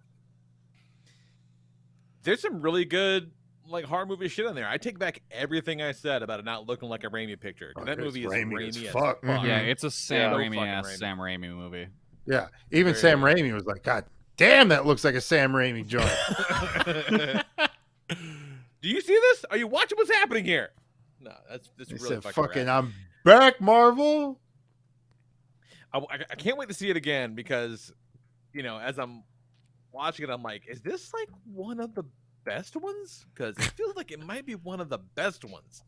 There's some really good like horror movie shit in there. I take back everything I said about it not looking like a Raimi picture. That movie is Raimi as fuck. Yeah, it's a Sam Yeah. Raimi Sam Raimi movie. Yeah. Even Sam Raimi was like, "God damn, that looks like a Sam Raimi joint." Do you see this? Are you watching what's happening here? No, that's He really said, fucking rad. "I'm back, Marvel." I can't wait to see it again because, you know, as I'm watching it, I'm like, is this like one of the best ones? Because it feels like it might be one of the best ones.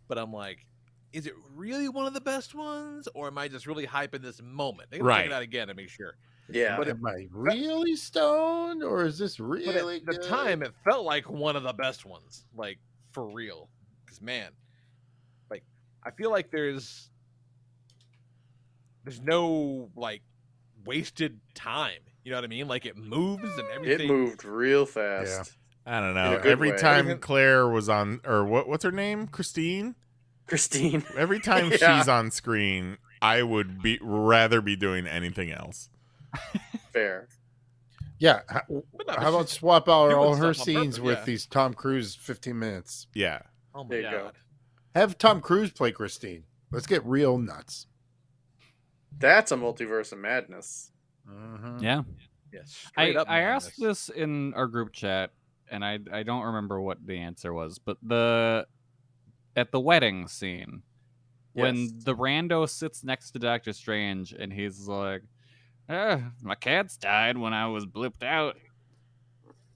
But I'm like, is it really one of the best ones? Or am I just really hyping this moment? I gotta check it out again to make sure. Yeah. But Am I really stoned, or is this really But at the time, it felt like one of the best ones. Like, for real. Because, man, like, I feel like there's no, like, wasted time. You know what I mean? Like, it moves and everything. It moved real fast. I don't In know. a good Every way. time Claire was on, or what's her name? Christine? Every time Yeah. she's on screen, I would rather be doing anything else. Fair. Yeah. How about swap out doing all stuff her on scenes purpose, with yeah. these Tom Cruise 15 minutes? Yeah. Oh, my There you God. go. Have Tom Cruise play Christine. Let's get real nuts. That's a multiverse of madness. Mm-hmm. Yeah. Yes. I asked this in our group chat, and I don't remember what the answer was, but at the wedding scene, when Yes. the rando sits next to Doctor Strange and he's like, my cats died when I was blipped out.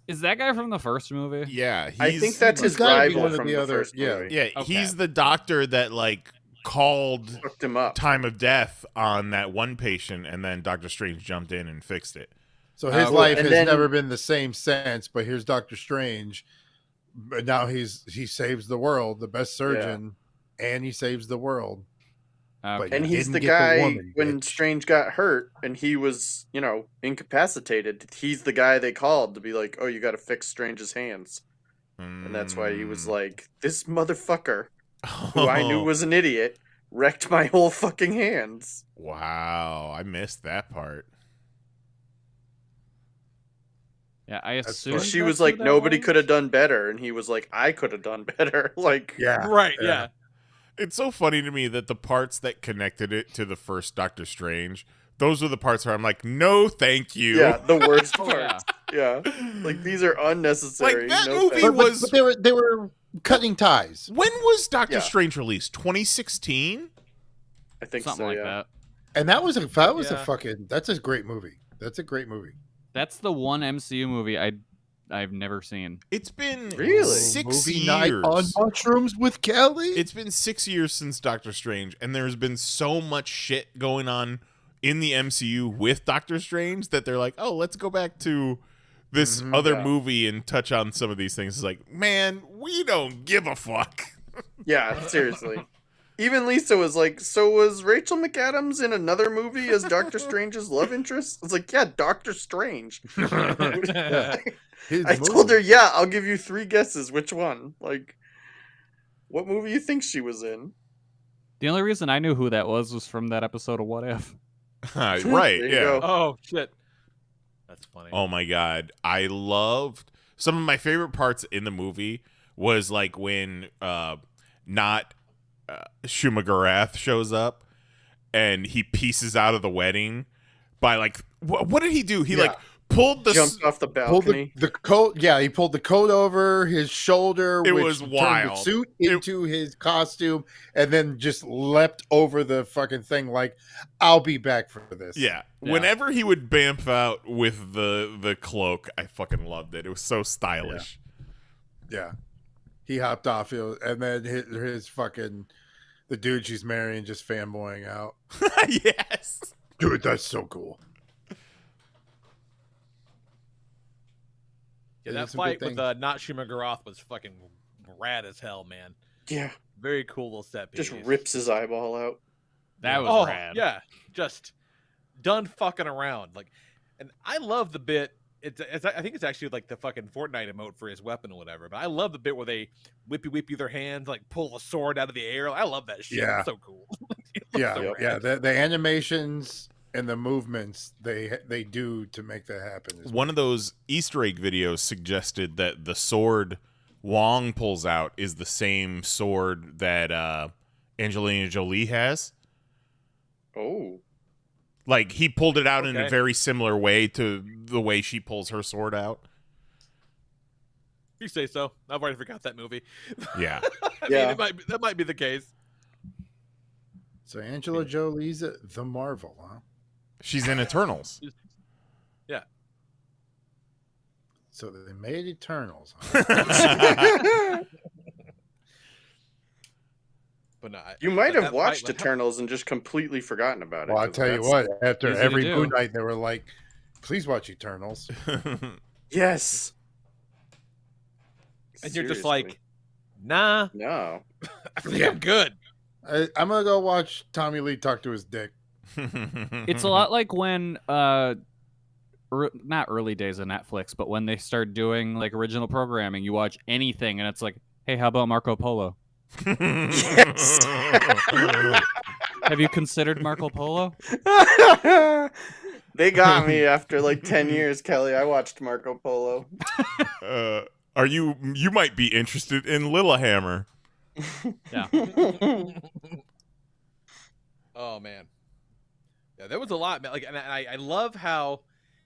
Is that guy from the first movie? Yeah, I think that's He's his gotta be rival one of from the the other- first yeah. movie. yeah, Okay. he's the doctor that like called Hooked him up. time of death on that one patient, and then Doctor Strange jumped in and fixed it. So his Well, life and has then- never been the same since. But here's Doctor Strange, but now he saves the world, the best surgeon, and he saves the world. Okay. And He he's didn't the get the guy woman, when bitch. Strange got hurt and he was, incapacitated. He's the guy they called to be like, "Oh, you got to fix Strange's hands," and that's why he was like, "This motherfucker, who I knew was an idiot, wrecked my whole fucking hands." Wow, I missed that part. Yeah, I That's assume what- She that's was who like, that "Nobody was. could have done better," and he was like, "I could have done better." Like, Yeah, Right, yeah. It's so funny to me that the parts that connected it to the first Doctor Strange, those were the parts where I'm like, no, thank you. yeah, the worst Oh, yeah. parts. Yeah, like these are unnecessary. Like, that no movie thanks. was- but they were cutting ties. When was Doctor Yeah. Strange released? 2016? I think Something so. like Yeah. that. And that was a Yeah. fucking. That's a great movie. That's a great movie. That's the one MCU movie I've never seen. It's been Really? 6 Movie years. night on mushrooms with Kelly. It's been 6 years since Doctor Strange, and there's been so much shit going on in the MCU with Doctor Strange that they're like, oh, let's go back to this other yeah. movie and touch on some of these things. It's like, man, we don't give a fuck. Yeah, seriously. Even Lisa was like, "So was Rachel McAdams in another movie as Doctor Strange's love interest?" It's like, "Yeah, Doctor Strange." Yeah. His I movie. told her, "Yeah, I'll give you 3 guesses. Which one? Like, what movie you think she was in?" The only reason I knew who that was from that episode of What If. Right, There you yeah. go. Oh shit, that's funny. Oh my god, I loved some of my favorite parts in the movie was like when not Shumagarath shows up and he pieces out of the wedding by like what did he do? He Yeah. like pulled the Jumped off the Pulled balcony. the coat. Yeah, he pulled the coat over his shoulder. It which was turned wild. The suit into his costume, and then just leapt over the fucking thing. Like, I'll be back for this. yeah. Yeah. Whenever he would bamf out with the cloak, I fucking loved it. It was so stylish. yeah. He hopped off, and then his fucking the dude she's marrying just fanboying out. Yes. Dude, that's so cool. Yeah, There's that some good fight with things. not Shumagaroth was fucking rad as hell, man. Yeah, Very cool little set piece. just rips his eyeball out. That was Oh rad. yeah, just done fucking around. Like, and I love the bit. I think it's actually like the fucking Fortnite emote for his weapon or whatever. But I love the bit where they whippy their hands, like pull the sword out of the air. I love that shit. Yeah. It's so cool. It looks Yeah, so yeah. rad. The animations and the movements they do to make that happen. One of those Easter egg videos suggested that the sword Wong pulls out is the same sword that Angelina Jolie has. Oh, Like, he pulled it out in a Okay. very similar way to the way she pulls her sword out. You say so. I've already forgot that movie. Yeah. I Yeah. mean, that might be the case. So Angela Jolie's the Marvel, huh? She's in Eternals. Yeah. So they made Eternals. Huh? But no, you might that have fight watched with- Eternals and just completely forgotten about it. Well, I'll 'cause tell you that's- what. After Easy to every do. Moon Night, they were like, "Please watch Eternals." Yes. And you're just Seriously. like, nah, No. I think I'm good. I'm gonna go watch Tommy Lee talk to his dick. It's a lot like when not early days of Netflix, but when they start doing like original programming, you watch anything and it's like, hey, how about Marco Polo? Yes. Have you considered Marco Polo? They got me after like 10 years, Kelly. I watched Marco Polo. Are you might be interested in Lilyhammer. Yeah. Oh man, yeah, there was a lot, man. Like, and I love how,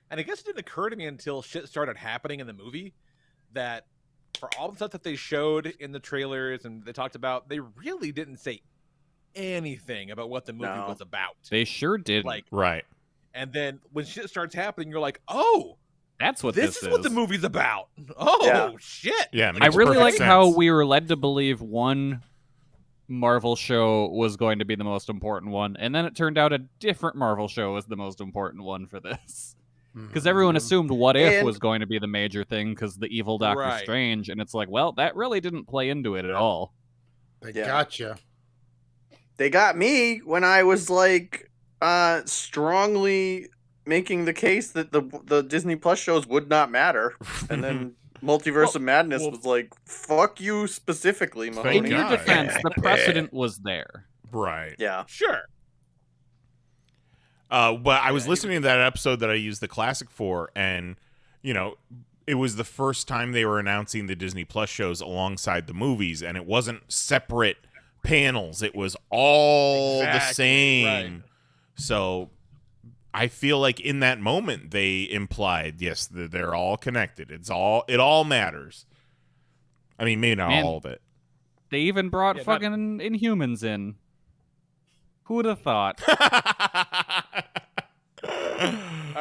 and I guess it didn't occur to me until shit started happening in the movie that for all the stuff that they showed in the trailers and they talked about, they really didn't say anything about what the movie No. was about. They sure did. Like, Right. and then when shit starts happening, you're like, oh, That's what this this is what the movie's about. Oh, Yeah. shit. Yeah. I really like sense. how we were led to believe one Marvel show was going to be the most important one, and then it turned out a different Marvel show was the most important one for this. Because everyone assumed What If And- was going to be the major thing because the evil Doctor Right. Strange, and it's like, well, that really didn't play into it at all. They Yeah. gotcha. They got me when I was like strongly making the case that the Disney Plus shows would not matter, and then Multiverse of Madness was like, "Fuck you specifically, Mahoney." In your God. defense, the precedent was there. Right. Yeah, Sure. But I was listening to that episode that I used the classic for, and it was the first time they were announcing the Disney Plus shows alongside the movies, and it wasn't separate panels; it was all the Exactly, same. right. So I feel like in that moment they implied, yes, they're all connected. It all matters. I mean, maybe not Man. all of it. They even brought Yeah, not- fucking Inhumans in. Who would have thought? All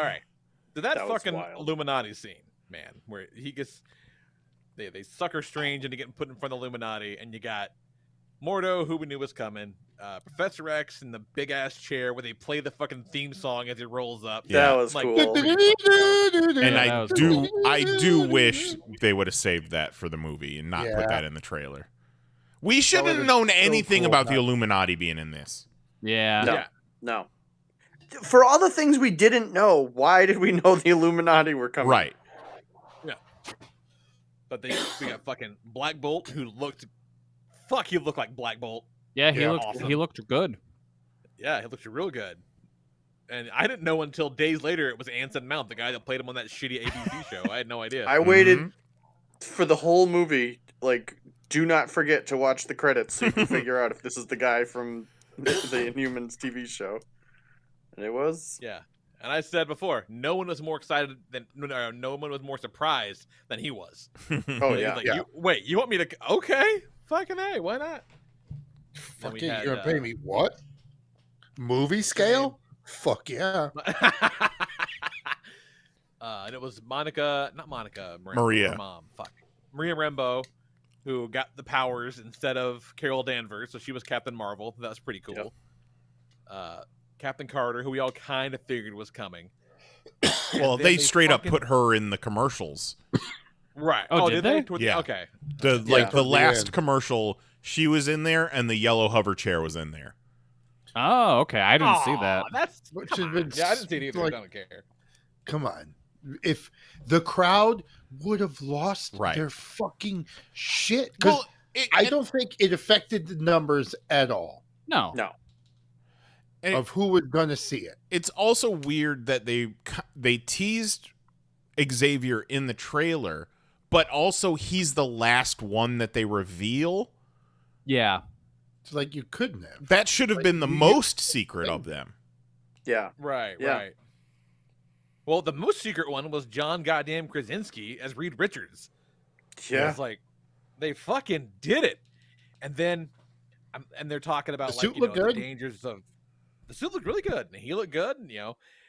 right. So that That was fucking wild. Illuminati scene, man, where he gets they sucker Strange into getting put in front of Illuminati, and you got Mordo, who we knew was coming, Professor X in the big ass chair where they play the fucking theme song as he rolls up. Yeah. that was Like, cool. And Yeah, that I was do, I do wish they would have saved that for the movie and not put Yeah. that in the trailer. We shouldn't have would've known so anything cool, about the man. Illuminati being in this. Yeah. No. Yeah. No. For all the things we didn't know, why did we know the Illuminati were coming? Right. But we got fucking Black Bolt, who looked, he looked like Black Bolt. Yeah, he Yeah. looked Awesome. he looked good. Yeah, he looked real good. And I didn't know until days later it was Anson Mount, the guy that played him on that shitty ABC show. I had no idea. I waited Mm-hmm. for the whole movie. Like, do not forget to watch the credits so you can figure out if this is the guy from the Inhumans TV show. And it was. Yeah. And I said before, no one was more excited than no one was more surprised than he was. Oh He's yeah. like, yeah. you want me to? Okay, fucking A, why not? Then we Fucking, had, you're gonna pay me what? Movie scale? Fuck yeah. And it was not Monica, Maria. her mom. Fuck, Maria Rambeau, who got the powers instead of Carol Danvers, so she was Captain Marvel. That was pretty cool. Captain Carter, who we all kind of figured was coming. Well, Then they they straight up fucking- put her in the commercials. Right. Oh, did did they? Toward Yeah. Okay. The Yeah. the last end. commercial, she was in there, and the yellow hover chair was in there. Oh, okay. I didn't see Aw, that. That's Which come has on. been Yeah, I didn't see it either. like- I don't care. Come on. If the crowd would have lost Right. their fucking shit. 'Cause Well, I don't think it affected the numbers at all No. No. And of who was going to see it. it's also weird that they teased Xavier in the trailer, but also he's the last one that they reveal. Yeah. It's like you couldn't have. That should have Like, been the you- most secret of them. Yeah. Right, Yeah. right. Well, the most secret one was John goddamn Krasinski as Reed Richards. Yeah. It's like they fucking did it. And then and they're talking about The like suit you know looked good. the dangers of the suit looked really good and he looked good,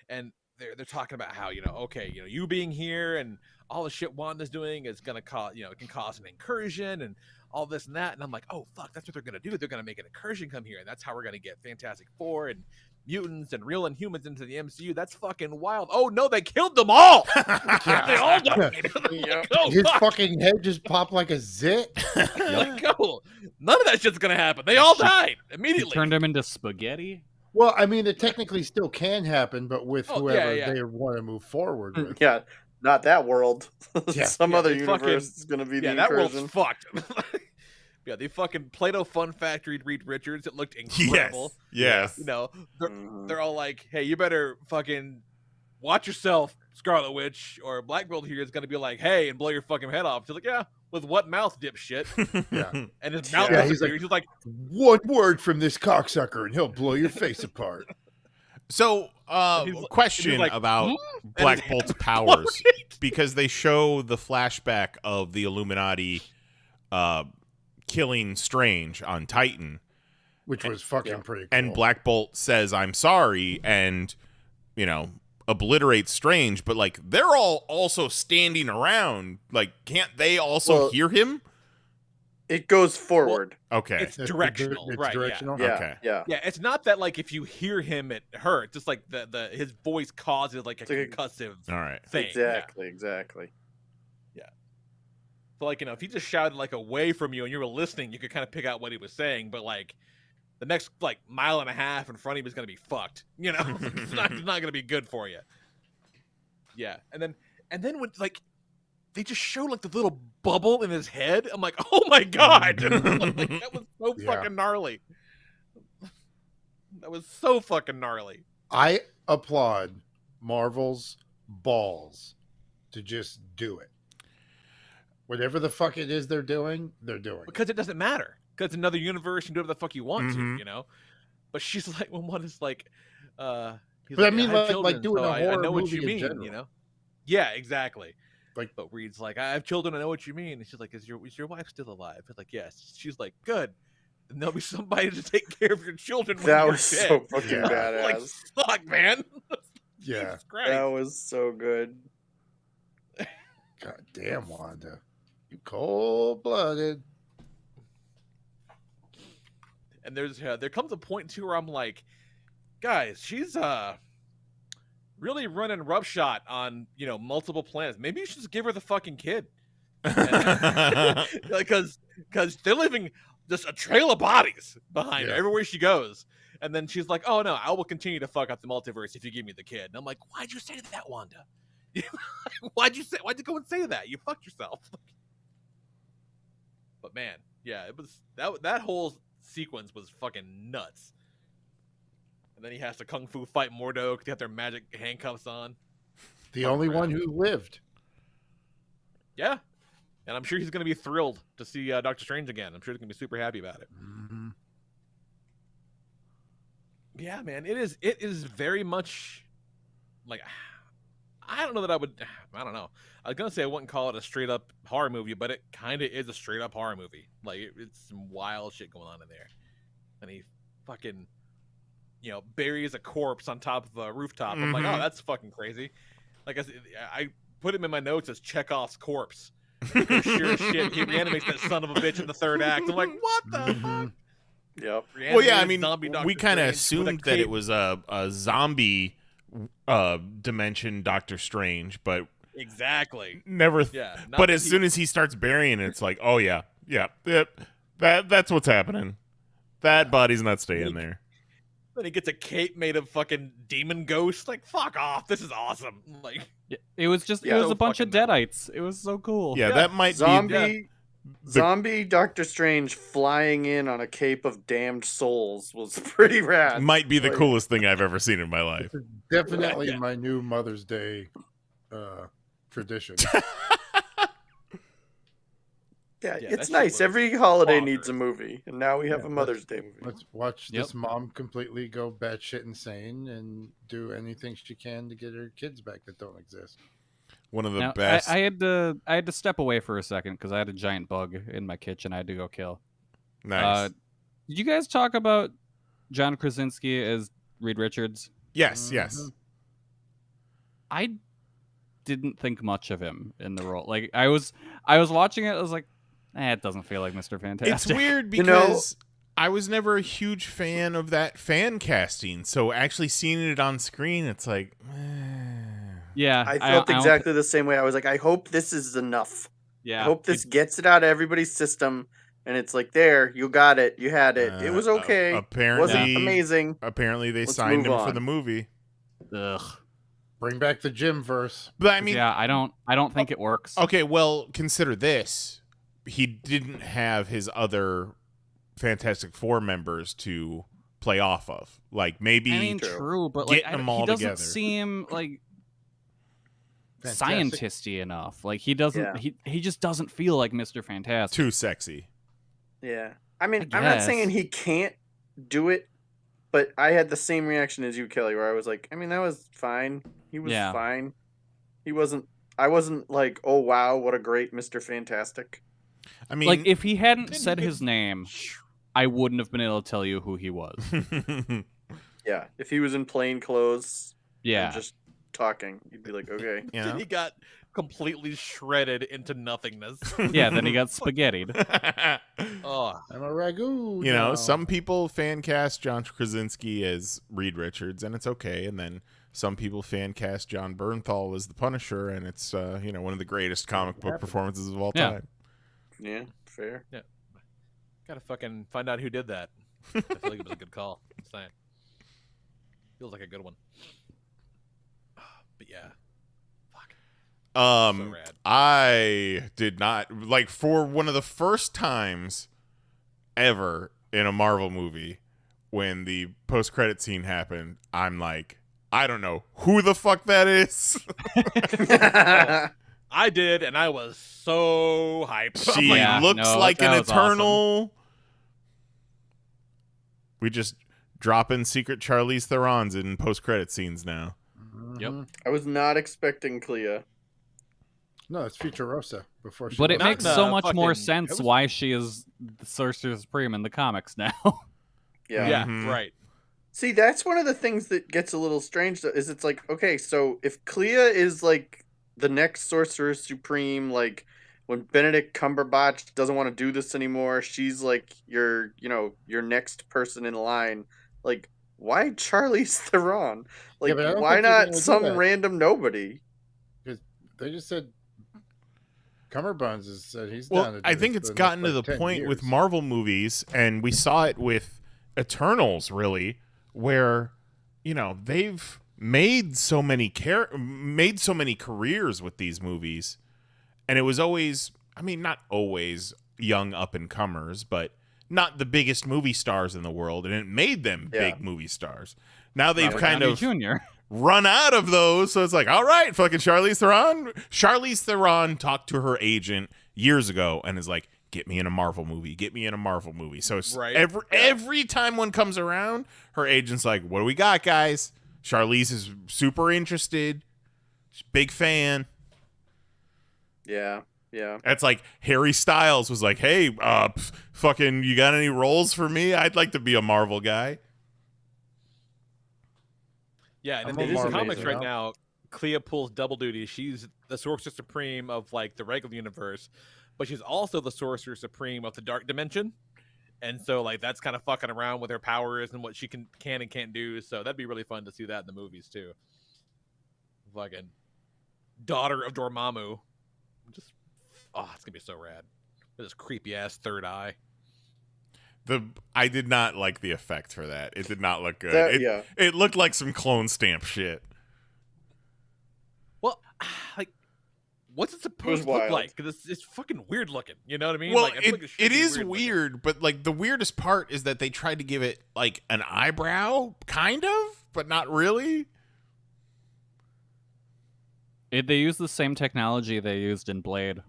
and they're talking about how, okay, you being here and all the shit Wanda's doing is gonna cause, it can cause an incursion and all this and that. And I'm like, oh fuck, that's what they're gonna do. They're gonna make an incursion come here, and that's how we're gonna get Fantastic Four and mutants and real Inhumans into the MCU. That's fucking wild. Oh no, they killed them all. They all died. Yep. Oh, His fuck. fucking head just popped like a zit. Like, oh, none of that shit's gonna happen. They all died He immediately. turned him into spaghetti. Well, I mean, it technically still can happen, but with Oh, yeah, whoever yeah. they want to move forward with. Yeah. Not that world. Yeah. Some Yeah, other they universe fucking- is gonna be the Yeah, that incursion. world's fucked. Yeah, they fucking Play-Doh Fun Factory Reed Richards. It looked incredible. Yes. They're, Mhm. they're all like, hey, you better fucking watch yourself, Scarlet Witch, or Black Bolt here is going to be like, hey, and blow your fucking head off. She's like, yeah, with what mouth, dipshit? Yeah. And his mouth Yeah, he's disappears. He's like, One word from this cocksucker and he'll blow your face apart. So, He's- question he's like, about And Black his Bolt's head powers, exploded. because they show the flashback of the Illuminati killing Strange on Titan, which was fucking pretty cool. And Black Bolt says, "I'm sorry," and obliterates Strange, but like they're all also standing around. Like, can't they also hear him? It goes forward. Okay. It's directional, It's right? directional? Yeah. Okay. Yeah. Yeah, it's not that like if you hear him it hurts. It's like the his voice causes like a concussive All right. thing. Exactly. So like if he just shouted like away from you and you were listening, you could kind of pick out what he was saying. But like the next like mile and a half in front of you is gonna be fucked. It's not gonna be good for you. Yeah, and then when like they just showed like the little bubble in his head, I'm like, oh my god, like, that was so fucking gnarly. That was so fucking gnarly. I applaud Marvel's balls to just do it. Whatever the fuck it is they're doing it. Because it doesn't matter. Because it's another universe, you can do whatever the fuck you want Mhm. to, But she's like, when one is like, he's But I like, mean, have like children, doing so a horror I know what movie you in mean, general. Yeah, exactly. Like, but Reed's like, I have children, I know what you mean. And she's like, is your wife still alive? It's like, yes. She's like, good. And there'll be somebody to take care of your children when That you're was dead. so fucking Yeah. badass. Like, fuck, man. yeah. Jesus Christ. That was so good. God damn, Wanda. You cold-blooded. And there comes a point too where I'm like, guys, she's really running roughshod on multiple planets. Maybe you should just give her the fucking kid, because they're leaving just a trail of bodies behind her everywhere she goes. And then she's like, oh no, I will continue to fuck up the multiverse if you give me the kid. And I'm like, why'd you say that, Wanda? Why'd you go and say that? You fucked yourself. But man, yeah, it was that whole sequence was fucking nuts. And then he has to kung fu fight Mordo because they have their magic handcuffs on. The only one who lived. Yeah, and I'm sure he's gonna be thrilled to see Doctor Strange again. I'm sure he's gonna be super happy about it. Mm-hmm. Yeah, man, it is very much like, I don't know that I would. I don't know. I was gonna say I wouldn't call it a straight up horror movie, but it kind of is a straight up horror movie. Like it's some wild shit going on in there, and he fucking, buries a corpse on top of a rooftop. I'm like, oh, that's fucking crazy. Like I put him in my notes as Chekhov's corpse. Sure as shit, he reanimates that son of a bitch in the third act. I'm like, what the fuck? Yep. Well, yeah, I Reanimated mean, zombie Dr. we kind of Strange with a assumed that it cape. was a zombie dimension Doctor Strange, but Exactly. never. Yeah. not But that as he- soon as he starts burying it, it's like, oh yeah, that's what's happening. That body's not staying there. Then he gets a cape made of fucking demon ghosts. Like, fuck off. This is awesome. Like, It was just Yeah. it was So a bunch of fucking deadites. It was so cool. Yeah, Yeah. that might Zombie Doctor Strange flying in on a cape of damned souls was pretty rad. might be the Like, coolest thing I've ever seen in my life. Definitely Yeah. my new Mother's Day tradition. Yeah, Yeah, that it's shit nice. was Every holiday bonkers. needs a movie, and now we have a Mother's Day movie. Let's watch Yep. this mom completely go batshit insane and do anything she can to get her kids back that don't exist. One of the Now, best. I had to step away for a second because I had a giant bug in my kitchen I had to go kill. Nice. Did you guys talk about John Krasinski as Reed Richards? Yes. Yes. I didn't think much of him in the role. Like I was watching it, I was like, it doesn't feel like Mr. Fantastic. It's weird You know- because I was never a huge fan of that fan casting. So actually seeing it on screen, it's like, Yeah, I felt I don't exactly the same way. I was like, I hope this is enough. yeah, I hope this gets it out of everybody's system. And it's like, there, you got it. You had it. It was okay. Apparently, Wasn't amazing. Apparently, they Let's signed move him for on. the movie. Ugh. Bring back the gym verse. But I mean, Yeah, I don't think it works. okay, well, consider this: he didn't have his other Fantastic Four members to play off of. Like maybe I mean, True. true, but like Getting them all he doesn't together. seem like Fantastic. scientisty enough. Like he doesn't. Yeah. He just doesn't feel like Mr. Fantastic. too sexy. Yeah. I mean, I I'm not guess. saying he can't do it, but I had the same reaction as you, Kelly, where I was like, I mean, that was fine. He was Yeah. fine. I wasn't like, oh wow, what a great Mr. Fantastic. I mean, Like if he hadn't Didn't said he his name, I wouldn't have been able to tell you who he was. Yeah, if he was in plain clothes Yeah. and just talking, you'd be like, okay. You know? He got completely shredded into nothingness. Yeah, then he got spaghettied. Oh, I'm a ragu. You know, now. some people fan cast John Krasinski as Reed Richards, and it's okay. And then some people fan cast John Bernthal as the Punisher, and it's one of the greatest comic book performances of all Yeah. time. Yeah, fair. gotta fucking find out who did that. I feel like it was a good call. Just saying. Feels like a good one. But yeah. So rad. I did not for one of the first times ever in a Marvel movie when the post-credit scene happened. I'm like, I don't know who the fuck that is. I did, and I was so hyped. She looks like an Eternal. Awesome. We just dropping secret Charlize Theron's in post-credit scenes now. Yep. I was not expecting Clea. No, it's Futurosa before she. But it Not makes the so much more fucking- sense it was- why she is the Sorcerer Supreme in the comics now. Yeah. Yeah, Mhm. right. See, that's one of the things that gets a little strange, though, is it's like, okay, so if Clea is, like, the next Sorcerer Supreme, like, when Benedict Cumberbatch doesn't want to do this anymore, she's, like, your next person in line. Like, why Charlize Theron? Like, but I don't why think they're not gonna do some that. random nobody? Because they just said Cumberbuns has said he's Well, down to do I think this it's for the gotten next, to the 10 point with years. Marvel movies, and we saw it with Eternals, really, where they've made so many careers with these movies, and it was always, not always young up and comers, but not the biggest movie stars in the world, and it made them big movie stars. Now they've kind of Junior. run out of those, so it's like, all right, fucking Charlize Theron. Charlize Theron talked to her agent years ago and is like, get me in a Marvel movie. Get me in a Marvel movie. So it's Right. every time one comes around, her agent's like, what do we got, guys? Charlize is super interested. She's a big fan. Yeah, yeah. That's like Harry Styles was like, hey, fucking, you got any roles for me? I'd like to be a Marvel guy. Yeah, and I'm in a the Marvel comics fan right now. now, Clea pulls double duty. She's the Sorcerer Supreme of like the regular universe, but she's also the Sorcerer Supreme of the Dark Dimension. And so like that's kind of fucking around with her powers and what she can and can't do. So that'd be really fun to see that in the movies too. Fucking daughter of Dormammu. Just it's gonna be so rad. With this creepy ass third eye. I did not like the effect for that. It did not look good. It looked like some clone stamp shit. Well, like, what's it supposed to look wild. like? Because it's fucking weird looking. You know what I mean? Well, like, I feel like should it be is looking. weird, but like the weirdest part is that they tried to give it like an eyebrow, kind of, but not really. They used the same technology they used in Blade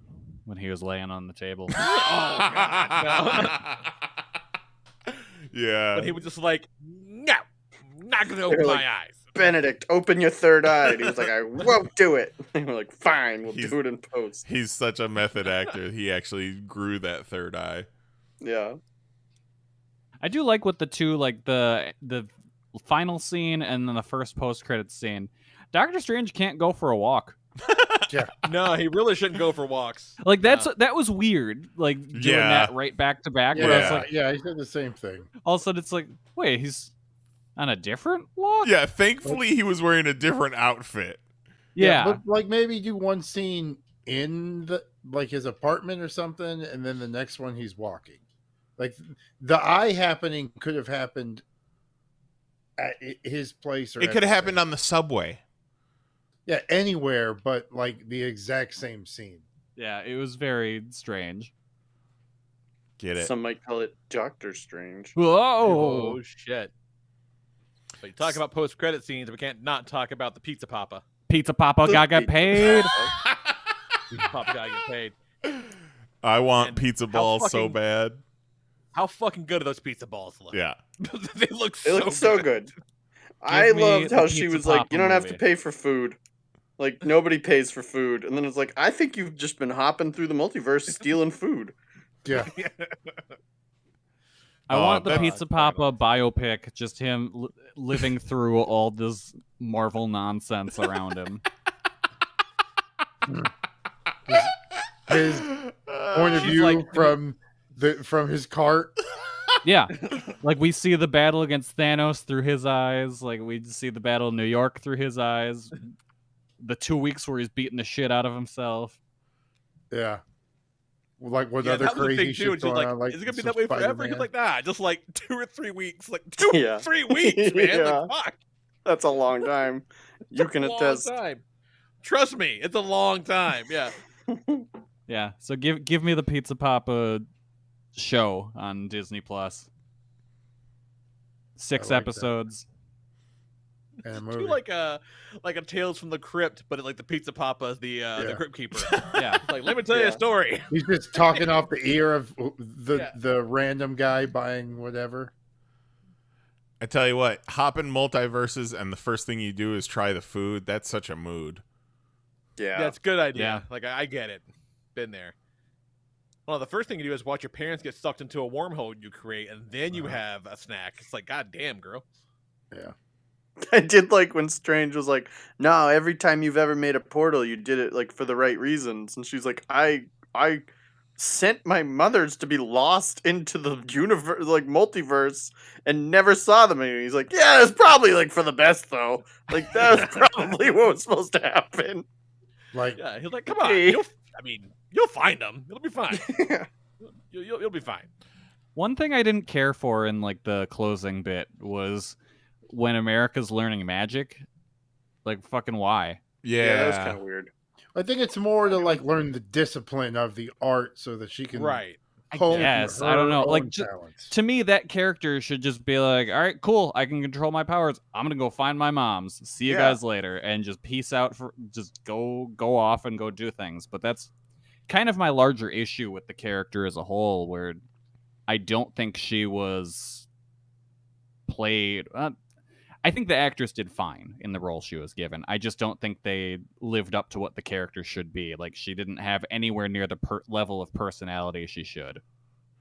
when he was laying on the table. Oh, God, no. Yeah. But he was just like, no, not gonna They're open like, my eyes. Benedict, open your third eye. And he was like, I won't do it. And we're like, fine, we'll He's- do it in post. He's such a method actor. He actually grew that third eye. Yeah. I do like what the two, like the final scene and then the first post-credits scene. Doctor Strange can't go for a walk. No, he really shouldn't go for walks. Like that was weird. Like doing Yeah. that right back to back. Yeah, But I was like, yeah, he said the same thing. all of a sudden it's like, wait, he's on a different walk? Yeah, thankfully he was wearing a different outfit. Yeah. But like maybe do one scene in the like his apartment or something, and then the next one he's walking. Like the eye happening could have happened at his place, or It could have happened on the subway. yeah, anywhere, but like the exact same scene. Yeah, it was very strange. Get it? Some might call it Doctor Strange. Whoa! Oh shit! But you talk about post-credit scenes, we can't not talk about the Pizza Papa. Pizza Papa got paid. Pizza Papa gotta get paid. I want And pizza how balls so fucking- bad. How fucking good are those pizza balls look? Yeah. They look It looks so good. I Give me loved how the she Pizza was like, Papa you don't have to movie." pay for food. Like, nobody pays for food. And then it's like, I think you've just been hopping through the multiverse stealing food. Yeah, I want the that's- Pizza Papa biopic, just him living through all this Marvel nonsense around him. His point of She's view like- from his cart. Yeah, like we see the battle against Thanos through his eyes. Like we see the battle in New York through his eyes. The 2 weeks where he's beating the shit out of himself. Yeah. Like with Yeah, other that was the crazy thing, shit too. It's just going like, on. Like is it gonna be some that way forever? Spider-Man. He's like, nah, just like 2 or 3 weeks. Like 3 weeks, man. Yeah. Like, fuck. That's a long time. You can It's a long attest. time. Trust me, it's a long time. Yeah. Yeah, so give me the Pizza Papa show on Disney Plus. 6 I like that. episodes. And a Do movie. like a Tales from the Crypt, but like the Pizza Papa is the Yeah. Crypt Keeper. Yeah. Like, let me tell you a story. He's just talking off the ear of the Yeah. the random guy buying whatever. I tell you what, hop in multiverses, and the first thing you do is try the food. That's such a mood. Yeah. That's a good idea. Yeah. Like I get it. Been there. Well, the first thing you do is watch your parents get sucked into a wormhole you create, and then you have a snack. It's like, god damn, girl. Yeah. I did like when Strange was like, "No, every time you've ever made a portal, you did it like for the right reasons." And she's like, "I sent my mothers to be lost into the universe, like multiverse, and never saw them." And he's like, "Yeah, it's probably like for the best though. Like that was probably what was supposed to happen." Like Yeah, he's like, come on. Hey. You'll find them. It'll be fine. You'll be fine. One thing I didn't care for in like the closing bit was when America's learning magic. Like fucking why? Yeah, that was kind of weird. I think it's more to like learn the discipline of the art so that she can Right. hone guess. her I don't know. own Like, talents. To me, that character should just be like, all right, cool. I can control my powers. I'm gonna go find my moms. See you Yeah. guys later, and just peace out. For just go off and go do things. But that's kind of my larger issue with the character as a whole, where I don't think she was played. I think the actress did fine in the role she was given. I just don't think they lived up to what the character should be. Like she didn't have anywhere near the level of personality she should.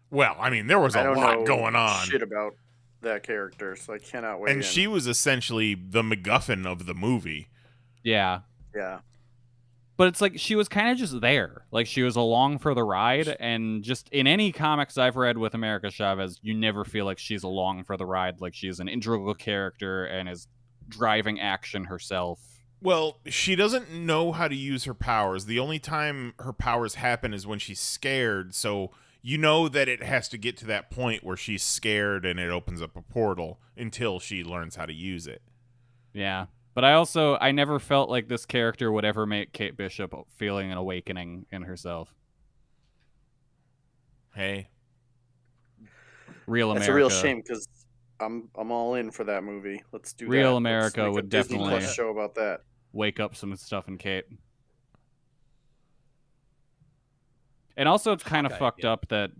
Well, I mean, there was I a don't lot know going on. shit about that character, so I cannot wait. And she was essentially the MacGuffin of the movie. Yeah. yeah. But it's like she was kind of just there. Like she was along for the ride, and just in any comics I've read with America Chavez, you never feel like she's along for the ride. Like she's an integral character and is driving action herself. Well, she doesn't know how to use her powers. The only time her powers happen is when she's scared. So you know that it has to get to that point where she's scared and it opens up a portal until she learns how to use it. Yeah. But I never felt like this character would ever make Kate Bishop feeling an awakening in herself. Hey. Real That's America. a real shame because I'm all in for that movie. Let's do that. Real Let's America make a would Disney definitely- Plus show about that. Wake up some stuff in Kate. And also it's kind of Okay, fucked yeah. up that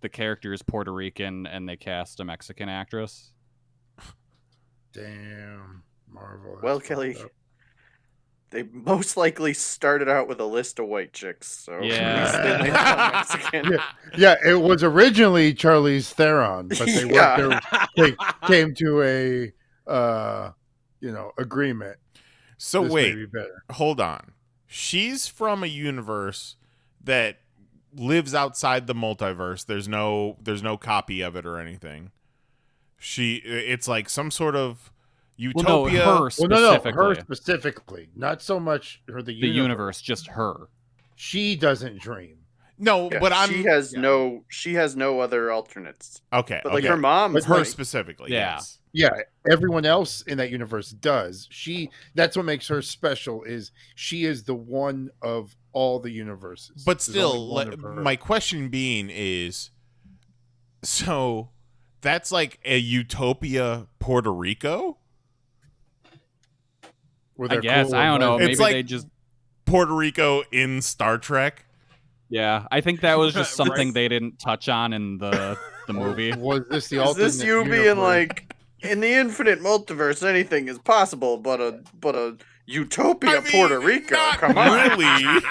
the character is Puerto Rican and they cast a Mexican actress. Damn, Marvel. that's Well, fucked Kelly, up. they most likely started out with a list of white chicks, so at Yeah. least they landed on Mexican. Yeah, it was originally Charlize Theron, but they Yeah. they came to a agreement. So This wait, may be better. hold on. She's from a universe that lives outside the multiverse. There's no copy of it or anything. It's like some sort of utopia. Well, no, her Well, specifically. no, her specifically, not so much her. The The universe, just her. She doesn't dream. No, Yeah, but I'm she has no other alternates. okay. But like okay. her mom, But her like, specifically. Yeah. Yes. Yeah, everyone else in that universe does. That's what makes her special. Is she is the one of all the universes. But There's still, only one of her. my question being is, so that's like a utopia Puerto Rico? Where I they're guess. cool I don't know. and It's Maybe like- they just. Puerto Rico in Star Trek? Yeah, I think that was just something Right. they didn't touch on in the movie. Was this the is this alternate you being universe? like, in the infinite multiverse, anything is possible, but a utopia I mean, Puerto Rico? not Come on. really.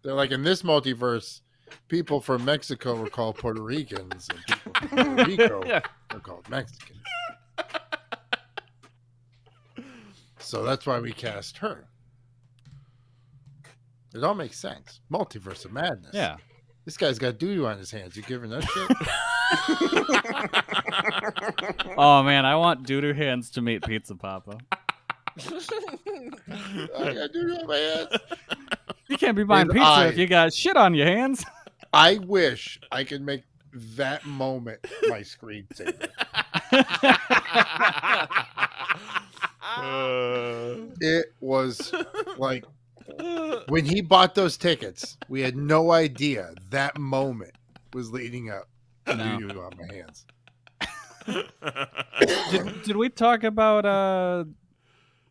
They're like in this multiverse, people from Mexico were called Puerto Ricans, and people from Puerto Rico are called Mexicans. So that's why we cast her. It all makes sense. Multiverse of madness. Yeah. This guy's got doo-doo on his hands. You giving us shit? Oh man, I want doo-doo hands to meet Pizza Papa. I got doo-doo on my hands. You can't be buying And pizza if you got shit on your hands. I wish I could make that moment my screensaver. It was like when he bought those tickets, we had no idea that moment was leading up to No. doo-doo on my hands. Did we talk about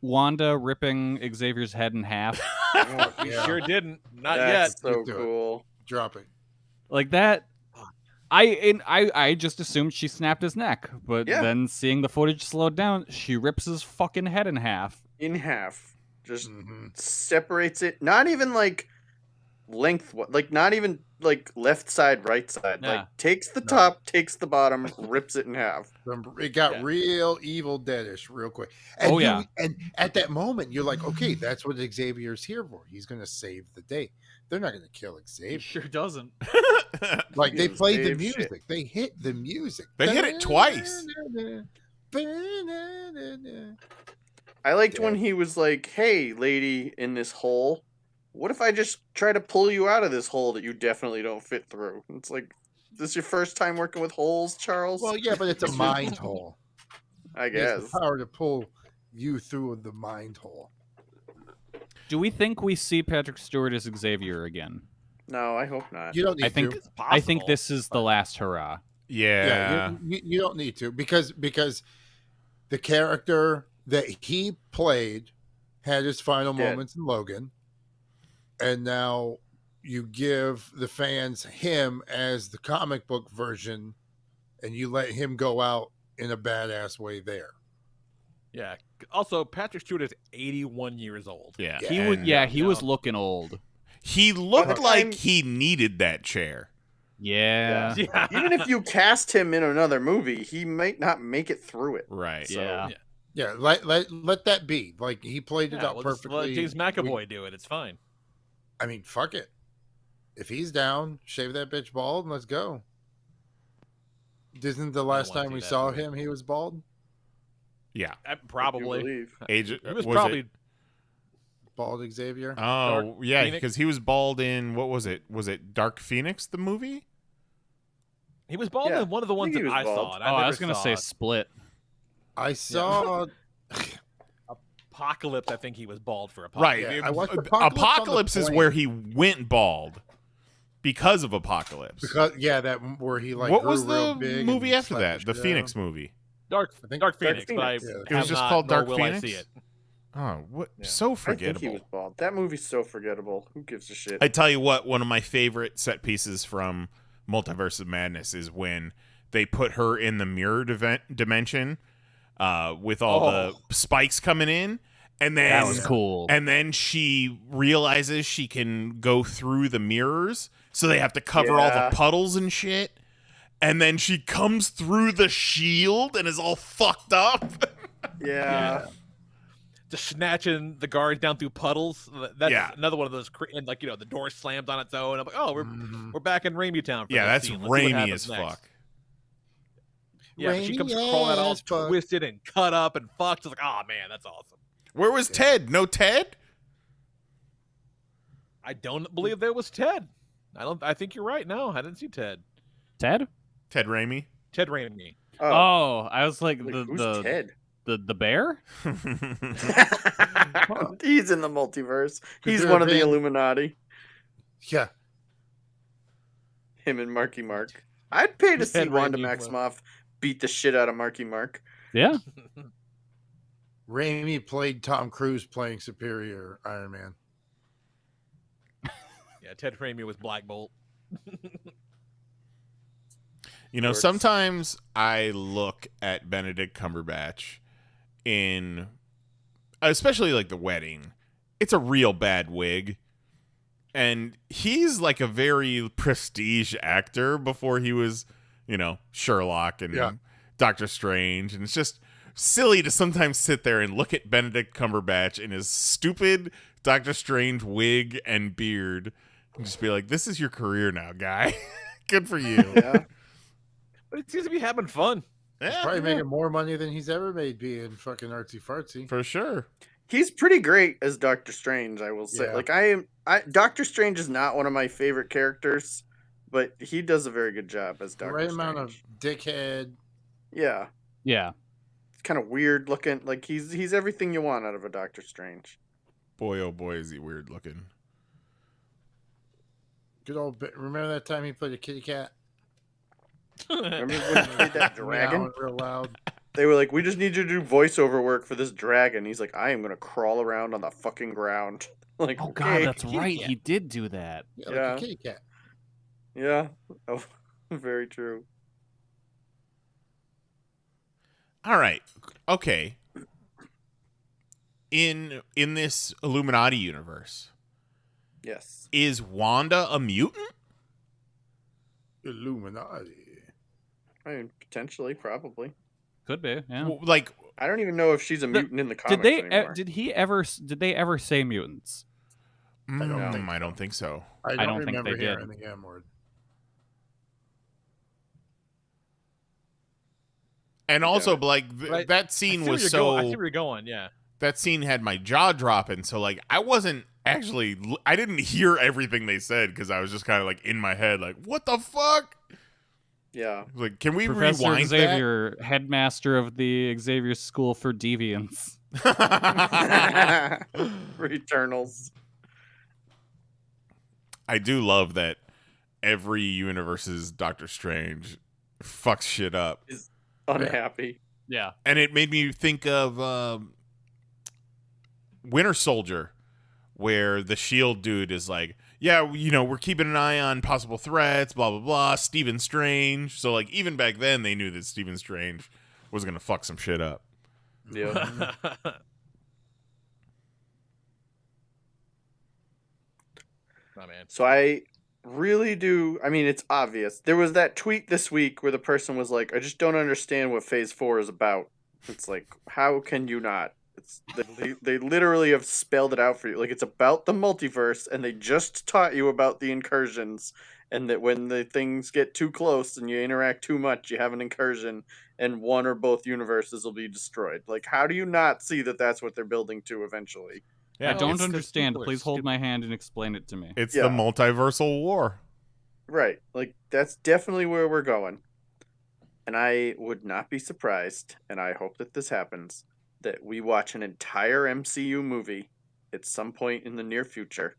Wanda ripping Xavier's head in half? Oh, We yeah. sure didn't. Not That's yet. so Let's do it. cool. Drop it. Like that. I just assumed she snapped his neck, but Yeah. then seeing the footage slowed down, she rips his fucking head in half. In half. Just Mhm. separates it. Not even like length, like not even like left side, right side. Yeah. Like takes the No. top, takes the bottom, rips it in half. It got Yeah. real Evil Deadish real quick. And Oh, yeah. and at that moment, you're like, okay, that's what Xavier's here for. He's going to save the day. They're not going to kill Xavier. Sure doesn't. Like they Fucking played the save music. shit. They hit the music. They hit it twice. I liked when Yeah. he was like, "Hey, lady in this hole, what if I just try to pull you out of this hole that you definitely don't fit through?" It's like, this your first time working with holes, Charles? Well, yeah, but it's a mind hole. I He has guess. the power to pull you through the mind hole. Do we think we see Patrick Stewart as Xavier again? No, I hope not. You don't need I think to. I think this is the last hurrah. Yeah. Yeah, you don't need to because the character that he played had his final Yeah. moments in Logan, and now you give the fans him as the comic book version, and you let him go out in a badass way there. Yeah. Also, Patrick Stewart is 81 years old. Yeah. He was And he was looking old. He By looked the like time- he needed that chair. Yeah. Yeah. Even if you cast him in another movie, he might not make it through it. Right. So, Yeah. Yeah, let that be. Like he played it Yeah, out we'll just perfectly. let James McAvoy do it. It's fine. I mean, fuck it. If he's down, shave that bitch bald and let's go. Isn't the last wanna time see we that saw movie. him he was bald? Yeah. I Probably. believe. Agent. He was was probably. it- Bald Xavier? Oh, yeah, Phoenix? because he was bald in what was it? Was it Dark Phoenix the movie? He was bald Yeah, in one of the I ones think that he was I bald. saw. And Oh, I never was gonna saw say it. Split. I saw Apocalypse. I think he was bald for Right. Apocalypse. Yeah, I watched Apocalypse, Apocalypse on the is plane. where he went bald because of Apocalypse. because that where he like what grew was real the big movie and after slapped that? The shit Phoenix out. movie. Dark I think Dark Dark Phoenix, but I Phoenix, yeah. It was have just not, called nor Dark will Phoenix? I see it. Oh, what? Yeah. So I think he forgettable. was bald. That movie's so forgettable. Who gives a shit? I tell you what, one of my favorite set pieces from Multiverse of Madness is when they put her in the mirror dimension with all the spikes coming in, and then That was cool. And then she realizes she can go through the mirrors, so they have to cover all Yeah. the puddles and shit. And then she comes through the shield and is all fucked up. yeah. Just snatching the guards down through puddles. That's Yeah. another one of those. And like the door slams on its own. I'm like, oh, we're back in Raimi Town. For Yeah, this that's scene. Let's see what Raimi happens as next. fuck. Yeah, but she comes Raimi crawling out all as fuck. twisted and cut up and fucked. It's like, oh man, that's awesome. Where was Ted? No Ted? I don't believe there was Ted. I think you're right. No, I didn't see Ted. Ted? Ted Raimi? Ted Raimi. Oh, I was like, Wait, the who's the, Ted? the bear? He's in the multiverse. He's there one of the been- Illuminati. Yeah. Him and Marky Mark. I'd pay to see Ted Wanda Raimi, Maximoff beat the shit out of Marky Mark. Yeah. Raimi played Tom Cruise playing Superior Iron Man. Yeah, Ted Raimi was Black Bolt. You know, Works. sometimes I look at Benedict Cumberbatch in, especially like The Wedding. It's a real bad wig. And he's like a very prestige actor before he was, Sherlock and Doctor Strange. And it's just silly to sometimes sit there and look at Benedict Cumberbatch in his stupid Doctor Strange wig and beard and just be like, this is your career now, guy. Good for you. Yeah. But it seems to be having fun. He's probably making more money than he's ever made being fucking artsy fartsy. For sure. He's pretty great as Doctor Strange, I will say. Yeah. Like Doctor Strange is not one of my favorite characters, but he does a very good job as Doctor Right Strange. amount of dickhead. Yeah. Yeah. It's kind of weird looking. Like he's everything you want out of a Doctor Strange. Boy, oh boy, is he weird looking. Good old. Remember that time he played a kitty cat? Remember when he played that dragon? Meowing real loud. They were like, we just need you to do voiceover work for this dragon. He's like, I am going to crawl around on the fucking ground. Like, Oh okay. God, that's right. He did do that. Yeah, like Yeah. a kitty cat. Yeah. Oh, very true. All right. Okay. In this Illuminati universe, Yes. is Wanda a mutant? Illuminati. I mean, potentially, probably. Could be. Yeah. Like, I don't even know if she's a mutant in the comics Did they? anymore. Did they ever say mutants? I don't think so. I don't think remember they did. hearing the M word. And also, like, Right. that scene was I see so. where you're going, yeah. That scene had my jaw dropping. So, like, I wasn't actually. I didn't hear everything they said because I was just kind of like in my head, like, what the fuck? Yeah. Like, can we Professor rewind Xavier, headmaster of the Xavier School for Deviants. that? Returnals. I do love that every universe's Doctor Strange fucks shit up. Unhappy. Yeah. And it made me think of Winter Soldier, where the S.H.I.E.L.D. dude is like, yeah, we're keeping an eye on possible threats, blah, blah, blah, Stephen Strange. So, like, even back then, they knew that Stephen Strange was going to fuck some shit up. Yeah. Oh, man. So I really do. I mean, it's obvious. There was that tweet this week where the person was like, I just don't understand what Phase 4 is about. It's like, how can you not? They literally have spelled it out for you. Like, it's about the multiverse, and they just taught you about the incursions, and that when the things get too close and you interact too much, you have an incursion, and one or both universes will be destroyed. Like, how do you not see that that's what they're building to eventually? Yeah, I don't it's 'cause understand. people are Please hold stupid. my hand and explain it to me. It's Yeah. the multiversal war. Right. Like, that's definitely where we're going. And I would not be surprised, and I hope that this happens, that we watch an entire MCU movie at some point in the near future,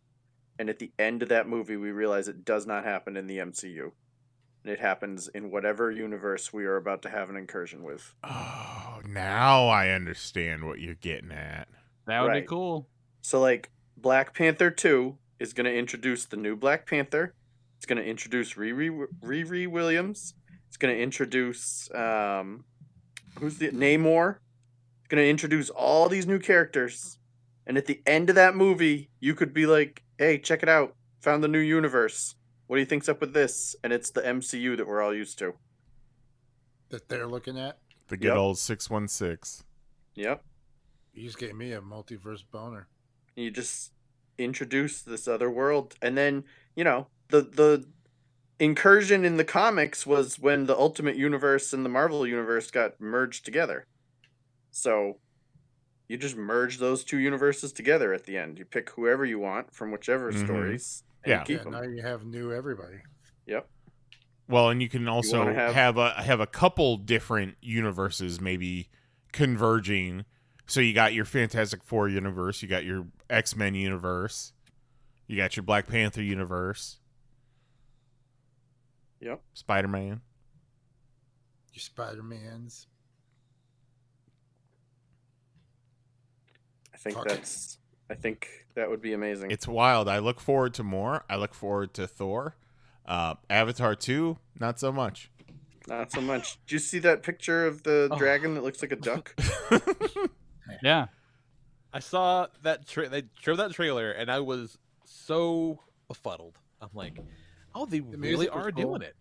and at the end of that movie, we realize it does not happen in the MCU. And it happens in whatever universe we are about to have an incursion with. Oh, now I understand what you're getting at. That would be Right. cool. So, like, Black Panther 2 is going to introduce the new Black Panther. It's going to introduce Riri Williams. It's going to introduce, Namor. It's going to introduce all these new characters. And at the end of that movie, you could be like, hey, check it out. Found the new universe. What do you think's up with this? And it's the MCU that we're all used to. That they're looking at. The good Yep. old 616. Yep. You just gave me a multiverse boner. You just introduce this other world, and then the incursion in the comics was when the Ultimate Universe and the Marvel Universe got merged together. So you just merge those two universes together at the end. You pick whoever you want from whichever Mhm. stories, and Yeah. you keep Yeah, them. now you have new everybody. Yep. Well, and you can also wanna have a couple different universes maybe converging. So you got your Fantastic Four universe, you got your X-Men universe, you got your Black Panther universe, Yep. Spider-Man. Your Spider-Mans. Fuck it. I think that would be amazing. It's wild. I look forward to more. I look forward to Thor. Avatar 2, not so much. Not so much. Did you see that picture of the Oh. dragon that looks like a duck? Yeah. I saw that they showed that trailer, and I was so befuddled. I'm like, oh, they The really music was are cool. doing it.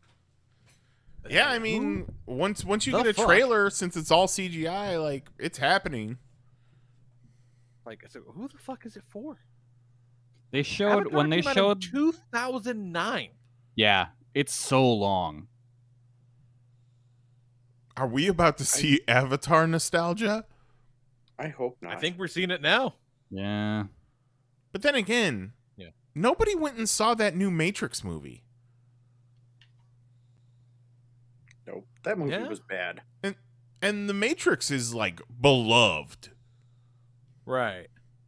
Yeah, I mean, once you the get a fuck? trailer, since it's all CGI, like it's happening. Like, so who the fuck is it for? They showed Avatar when they came out in showed. 2009. Yeah, it's so long. Are we about to see Avatar nostalgia? I hope not. I think we're seeing it now. Yeah. But then again, Yeah. nobody went and saw that new Matrix movie. Nope. That movie Yeah? was bad. And the Matrix is like beloved. Right.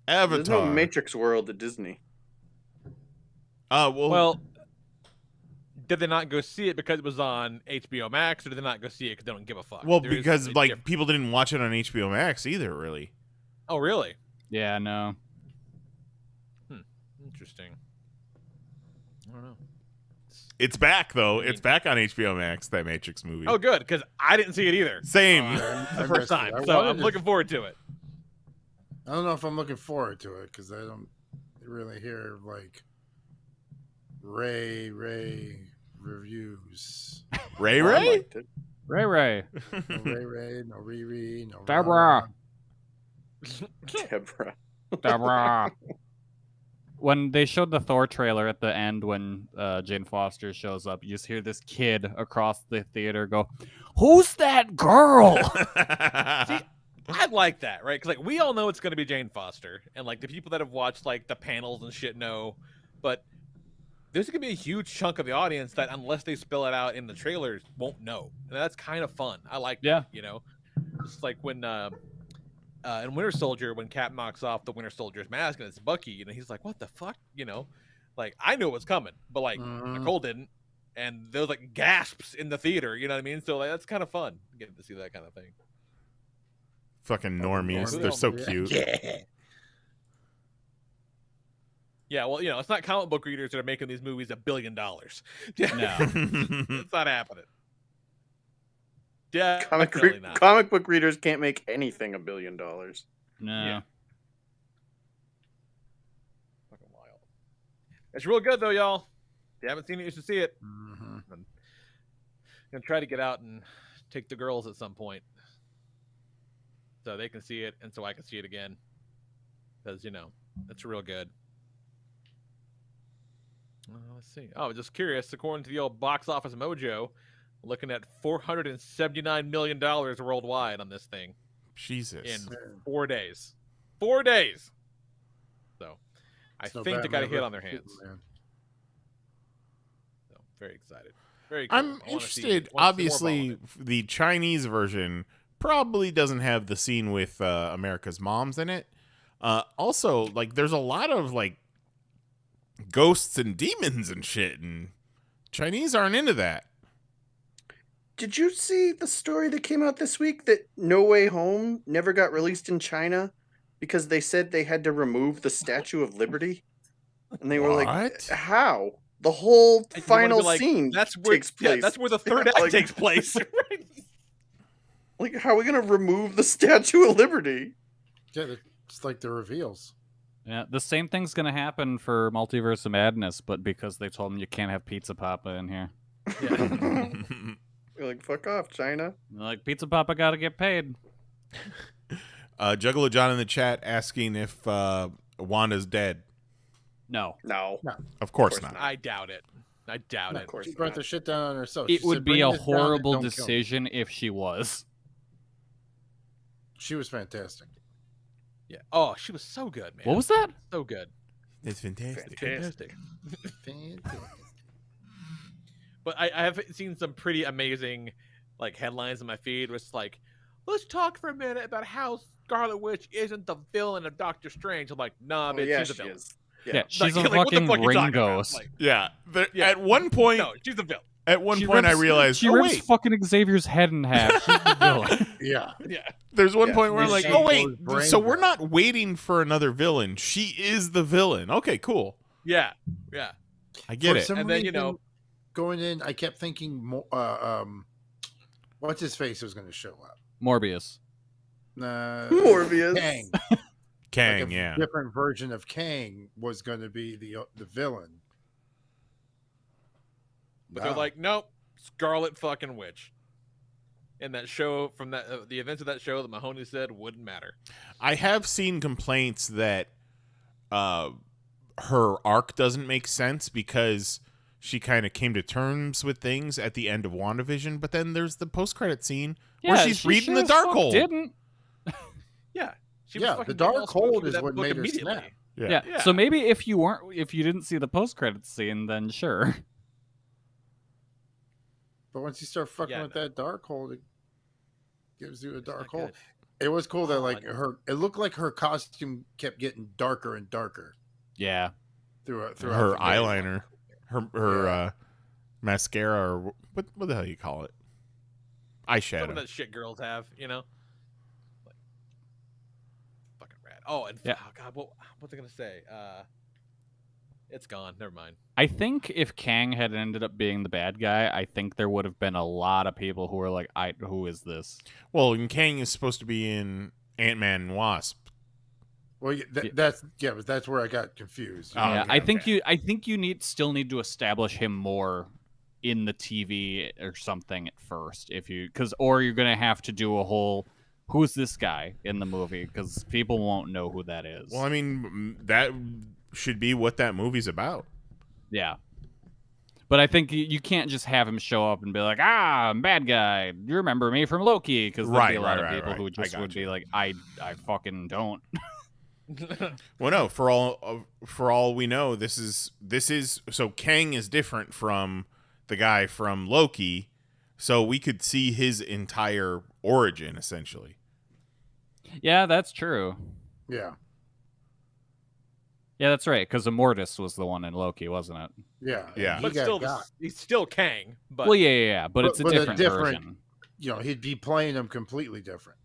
Avatar. There's no Matrix world at Disney. Well, did they not go see it because it was on HBO Max, or did they not go see it because they don't give a fuck? well, There is because something like different. people didn't watch it on HBO Max either, really. Oh, really? Yeah, no. Interesting. I don't know. It's back though. I mean- It's back on HBO Max. That Matrix movie. Oh, good, because I didn't see it either. Same. The I first missed it. time, I so wanted I'm to- looking forward to it. I don't know if I'm looking forward to it because I don't really hear like Ray reviews. Ray I Ray. liked it. Ray Ray. No Ray, no Riri, no Deborah. Deborah. Deborah. When they showed the Thor trailer at the end, when Jane Foster shows up, you just hear this kid across the theater go, "Who's that girl?" See, I like that, right? Because like we all know it's going to be Jane Foster, and like the people that have watched like the panels and shit know, but there's going to be a huge chunk of the audience that, unless they spell it out in the trailers, won't know, and that's kind of fun. I like Yeah. that, you know, it's like when in Winter Soldier, when Cap knocks off the Winter Soldier's mask and it's Bucky, you know, he's like, "What the fuck?" You know, like I knew it was coming, but like Nicole didn't, and there was like gasps in the theater. You know what I mean? So like that's kind of fun getting to see that kind of thing. Fucking normies. normies. They're so Yeah. cute. Yeah. Yeah, well, you know, it's not comic book readers that are making these movies $1 billion. Yeah, it's not happening. Yeah, definitely not. Comic book readers can't make anything $1 billion. No. Yeah. Fucking wild. It's real good though, y'all. If you haven't seen it, you should see it. Mhm. I'm gonna try to get out and take the girls at some point, so they can see it and so I can see it again. Because you know, it's real good. Let's see. Oh, just curious. According to the old box office mojo, we're looking at $479 million worldwide on this thing Jesus. in 4 days. 4 days. So, I It's no think they got a Batman hit on their versus hands. Superman. So, very excited. Very cool. I'm I wanna see- interested. wanna see more Obviously, about it. the Chinese version probably doesn't have the scene with America's moms in it. Also, like, there's a lot of like ghosts and demons and shit, and Chinese aren't into that. Did you see the story that came out this week that No Way Home never got released in China because they said they had to remove the Statue of Liberty? And they were like, What? how? The whole And you wanna final be like, scene that's where, takes place. Yeah, that's where the third act Like- takes place. Right? Like, how are we going to remove the Statue of Liberty? Yeah, it's like the reveals. Yeah, the same thing's gonna happen for Multiverse of Madness, but because they told him you can't have Pizza Papa in here, You're like, fuck off, China. they're like, Pizza Papa gotta get paid. Juggalo John in the chat asking if Wanda's dead. No, No. Of course course not. I doubt it. I doubt Of it. course She brought not. the shit down on herself. it She would said, be "Bring a this down and horrible don't kill me." decision if she was. She was fantastic. Yeah. Oh, she was so good, man. What was that? So good. It's fantastic. Fantastic. Fantastic. But I have seen some pretty amazing like headlines in my feed where it's like, let's talk for a minute about how Scarlet Witch isn't the villain of Doctor Strange. I'm like, nah, Oh, bitch, yeah, she's a she villain. is. Yeah, she's a Like, what the fucking fuck you ring talking about? ghost. Like, Yeah. Yeah. At one point, no, she's a villain. She I rips- realized. she Oh rips wait. fucking Xavier's head in half. She's the villain. Yeah. Yeah. There's one Yeah, point where I'm like, she oh wait, goes brain so we're dead. not waiting for another villain. She is the villain. Okay, cool. Yeah. Yeah. I get For it. some And then, you reason, know- going in, I kept thinking, what's his face was going to show up? Morbius. Morbius. Kang. Kang, Like a yeah. different version of Kang was going to be the villain. But they're No. like, nope, Scarlet fucking Witch. And that show, from that the events of that show that Mahoney said wouldn't matter. I have seen complaints that her arc doesn't make sense because she kind of came to terms with things at the end of WandaVision, but then there's the post-credit scene where she's she reading sure the as fuck Darkhold. Didn't. Yeah. She Yeah, fucking the getting all spooky Darkhold with is that what book made her immediately. snap. Yeah. So maybe if you didn't see the post credits scene, then sure. But once you start fucking Yeah, with that Darkhold, it gives you a not Darkhold. good. It was cool that Oh, like it looked like her costume kept getting darker and darker Yeah. throughout Her the game. eyeliner, her mascara, or what the hell you call it? Some Eyeshadow. of that shit girls have, you know? Like, fucking rad. Oh, and Yeah. oh God, what was I going to say? It's gone. Never mind. I think if Kang had ended up being the bad guy, I think there would have been a lot of people who were like, who is this? Well, and Kang is supposed to be in Ant-Man and Wasp. Well, that's but that's where I got confused. Oh, Yeah, okay, I think you still need to establish him more in the TV or something at first, or you're gonna have to do a whole who's this guy in the movie, because people won't know who that is. Well, I mean, that should be what that movie's about. Yeah. But I think you can't just have him show up and be like, I'm bad guy. You remember me from Loki? Because there'd be a lot of people who just would be like, I fucking don't. Well, no, for all we know, this is so Kang is different from the guy from Loki, so we could see his entire origin essentially. Yeah, that's true. Yeah. Yeah, that's right, because Immortus was the one in Loki, wasn't it? Yeah. Yeah. He But got still, got. he's still Kang. But Well, yeah, but it's a different version. You know, he'd be playing him completely different.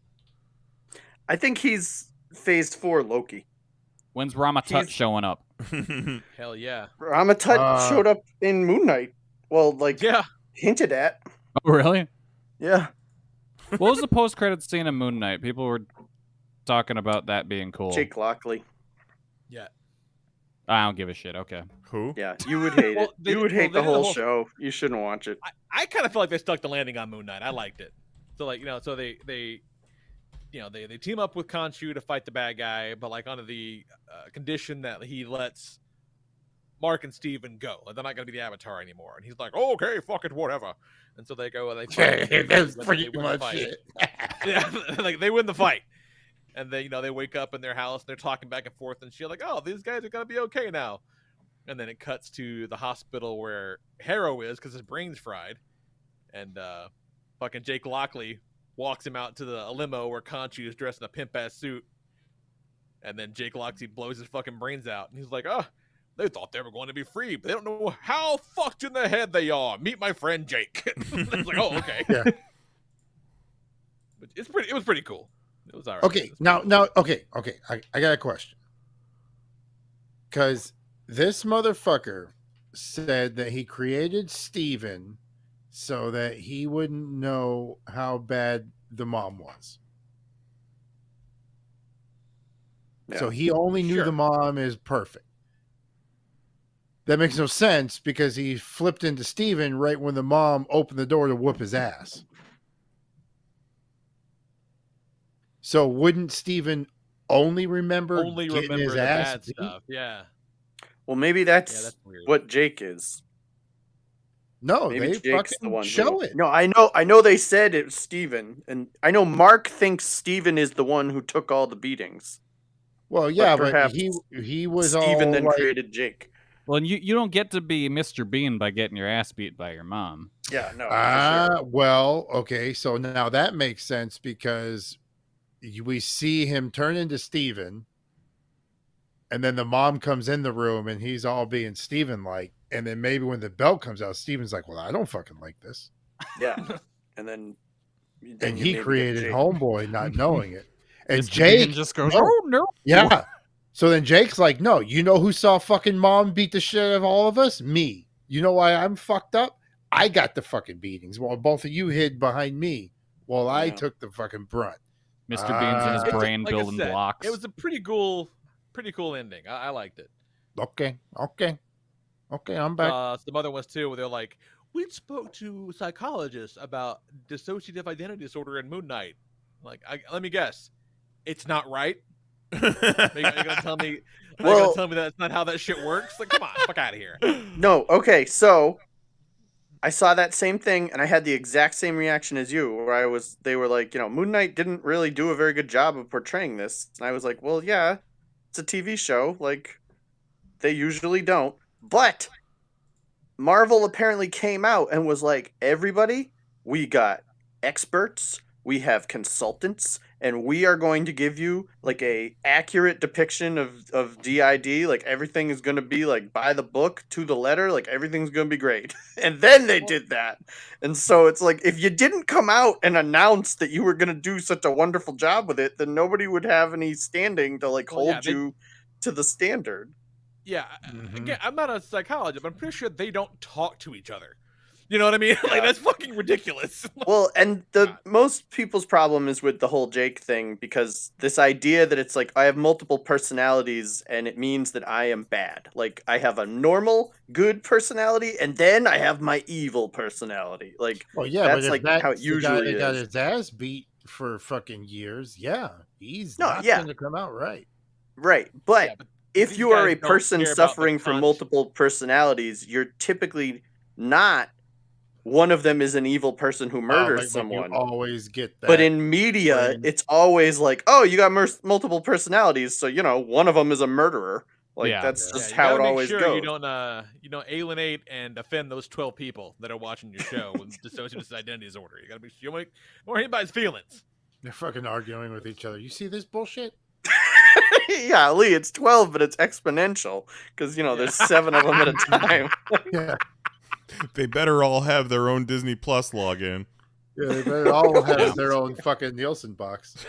I think he's Phase 4 Loki. When's Ramatut showing up? hell yeah. Ramatut showed up in Moon Knight. Well, like, Yeah. hinted at. Oh, really? Yeah. What was the post-credit scene of Moon Knight? People were talking about that being cool. Jake Lockley. Yeah. I don't give a shit. Okay. Who? Yeah, you would hate Well, it. You would hate they the did the whole whole- show. You shouldn't watch it. I kind of feel like they stuck the landing on Moon Knight. I liked it. So like, so they team up with Khonshu to fight the bad guy, but like under the condition that he lets Mark and Steven go. Like they're not going to be the Avatar anymore. And he's like, oh, okay, fuck it, whatever. And so they go and they fight. That's They pretty win the much fight. it. Yeah, like they win the fight. And they, they wake up in their house and they're talking back and forth and shit like, oh, these guys are going to be okay now. And then it cuts to the hospital where Harrow is because his brain's fried. And fucking Jake Lockley walks him out to the limo where Khonshu is dressed in a pimp-ass suit. And then Jake Lockley blows his fucking brains out. And he's like, oh, they thought they were going to be free, but they don't know how fucked in the head they are. Meet my friend Jake. It's like, oh, okay. Yeah. But it was pretty cool. It was all right. Okay, now, okay. I got a question. Because this motherfucker said that he created Steven so that he wouldn't know how bad the mom was. Yeah. So he only knew Sure. the mom is perfect. That makes no sense because he flipped into Steven right when the mom opened the door to whoop his ass. So wouldn't Steven only remember getting his the ass bad beat? stuff. Yeah. Well, maybe Yeah, that's that's weird. what Jake is. No, Maybe they Jake's the fucking one. show it. No, I know they said it was Steven, and I know Mark thinks Steven is the one who took all the beatings. Well, yeah, but perhaps he was Steven all then like, created Jake. Well, and you don't get to be Mr. Bean by getting your ass beat by your mom. Yeah, no. for sure. Well, okay, so now that makes sense because we see him turn into Steven, and then the mom comes in the room and he's all being Steven like, and then maybe when the belt comes out, Steven's like, well, I don't fucking like this. Yeah, and then And you he maybe get created Jake. Homeboy not knowing it. And Mr. Jake Bean just goes, no. oh, no. Yeah. So then Jake's like, no, you know who saw fucking mom beat the shit out of all of us? Me. You know why I'm fucked up? I got the fucking beatings while both of you hid behind me while I Yeah. took the fucking brunt. Mr. Bean's in his It's brain Like I building said, blocks. It was a pretty cool ending. I liked it. Okay, I'm back. Some other ones too, where they're like, we spoke to psychologists about dissociative identity disorder and Moon Knight. Like, let me guess, it's not right. Are you gonna tell me? Are you gonna tell me that's not how that shit works? Like, come on, fuck out of here. No, okay, so I saw that same thing and I had the exact same reaction as you, where they were like, Moon Knight didn't really do a very good job of portraying this. And I was like, well, yeah, it's a TV show. Like, they usually don't. But Marvel apparently came out and was like, everybody, we got experts, we have consultants, and we are going to give you like a accurate depiction of DID. Like, everything is going to be like by the book to the letter. Like, everything's going to be great. And then they did that. And so it's like, if you didn't come out and announce that you were going to do such a wonderful job with it, then nobody would have any standing to like hold you to the standard. Yeah, again, I'm not a psychologist, but I'm pretty sure they don't talk to each other. You know what I mean? Like, that's fucking ridiculous. Well, and most people's problem is with the whole Jake thing, because this idea that it's like, I have multiple personalities and it means that I am bad. Like, I have a normal, good personality, and then I have my evil personality. Like, well, yeah, that's like how it usually is. Got his ass beat for fucking years. Yeah, he's not going to come out right. Right, but if you are a person suffering from multiple personalities, you're typically not one of them is an evil person who murders someone. You always get that. But in media, it's always like, oh, you got multiple personalities, so one of them is a murderer. Like, that's just how it always goes. You don't alienate and offend those 12 people that are watching your show with dissociative identity disorder. You gotta be sure more anybody's feelings. They're fucking arguing with each other. You see this bullshit? Yeah, Lee, it's 12, but it's exponential because there's 7 of them at a time. Yeah. They better all have their own Disney Plus login. Yeah, they better all have their own fucking Nielsen box.